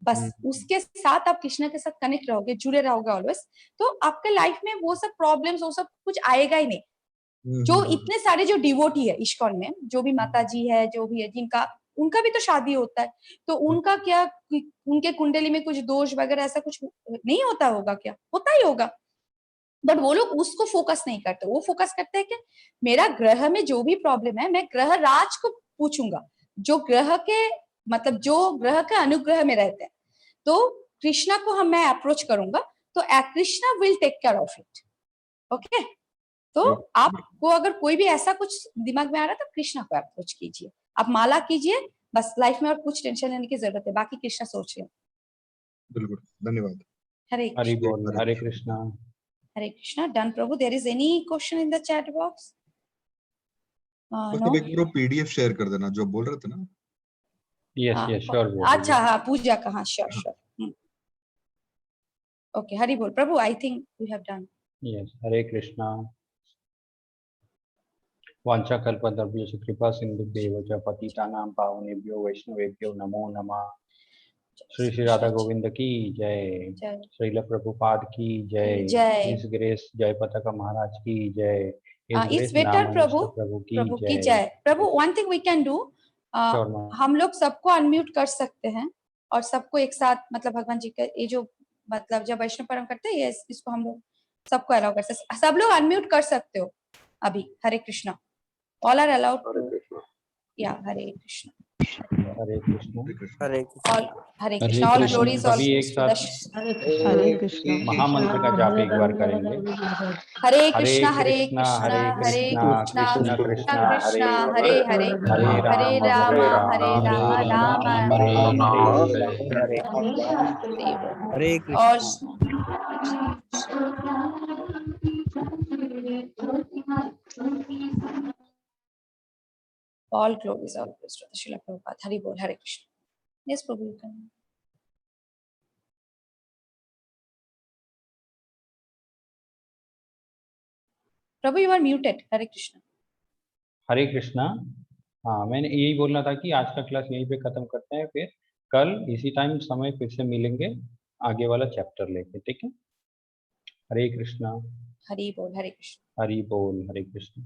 बस उसके साथ आप कृष्ण के साथ कनेक्ट रहोगे, जुड़े रहोगे ऑलवेज, तो आपके लाइफ में वो सब प्रॉब्लम्स, वो सब कुछ आएगा ही नहीं। जो इतने सारे जो डिवोटी है इस्कॉन में, जो भी माता जी है, जो भी है, जिनका उनका भी तो शादी होता है, तो उनका क्या, उनके कुंडली में कुछ दोष वगैरह ऐसा कुछ नहीं होता होगा क्या? होता ही होगा। बट वो लोग उसको फोकस नहीं करते। वो फोकस करते हैं कि मेरा ग्रह में जो भी प्रॉब्लम है मैं ग्रह राज को पूछूंगा, जो ग्रह के मतलब जो ग्रह के अनुग्रह में रहते हैं, तो कृष्णा को मैं अप्रोच करूंगा, तो Krishna will take care of it. Okay, तो आपको अगर कोई भी ऐसा कुछ दिमाग में आ रहा है तो कृष्णा को अप्रोच कीजिए, आप माला कीजिए, बस लाइफ में और कुछ टेंशन लेने की जरूरत है, बाकी कृष्णा सोच ले। बिल्कुल, धन्यवाद। हरे बोल, हरे Krishna. Hare Krishna. Done, Prabhu. There is any question in the chat box? no. एक बार पीडीएफ शेयर कर देना जो बोल रहे थे ना। Yes sure. अच्छा, हाँ, पूजा का, हाँ, श्योर। ओके, हरि बोल प्रभु। I think we have done. Yes, Hare Krishna. वांछा कल्पतरुभ्यश्च कृपा सिन्धुभ्यैव च पतितानां पावनेभ्यो वैष्णवेभ्यो नमो नमः। श्री राधा गोविंद की जय, श्रील प्रभुपाद की जय, इस ग्रेस जय पताका महाराज की जय, इस वेटर प्रभु की जय। प्रभु, one thing we can do, हम लोग सबको अनम्यूट कर सकते हैं और सबको एक साथ, मतलब भगवान जी का ये जो मतलब जब वैष्णव परम करते हैं, ये इसको हम लोग सबको अलाउ कर सकते, सब लोग अनम्यूट कर सकते हो अभी। हरे कृष्णा, ऑल आर अलाउड। या हरे कृष्णा, हरे कृष्णा, हरे कृष्णा। ऑल ग्लोरीज, ऑल एक साथ हरे कृष्णा महामंत्र का जाप एक बार करेंगे। हरे कृष्णा हरे कृष्णा हरे कृष्णा कृष्णा कृष्णा हरे हरे, हरे राम हरे राम राम राम हरे हरे। और all glories, all praise to the Srila Prabhupada. Hari Bol, Hare Krishna. Yes, Prabhu, you can. Prabhu, you are muted. Hare Krishna. हरे कृष्णा। हाँ, मैंने यही बोलना था कि आज का क्लास यहीं पे खत्म करते हैं, फिर कल इसी टाइम समय फिर से मिलेंगे आगे वाला चैप्टर लेके, ठीक है। हरे कृष्णा। हरि बोल, हरे कृष्णा। हरि बोल, हरे कृष्णा।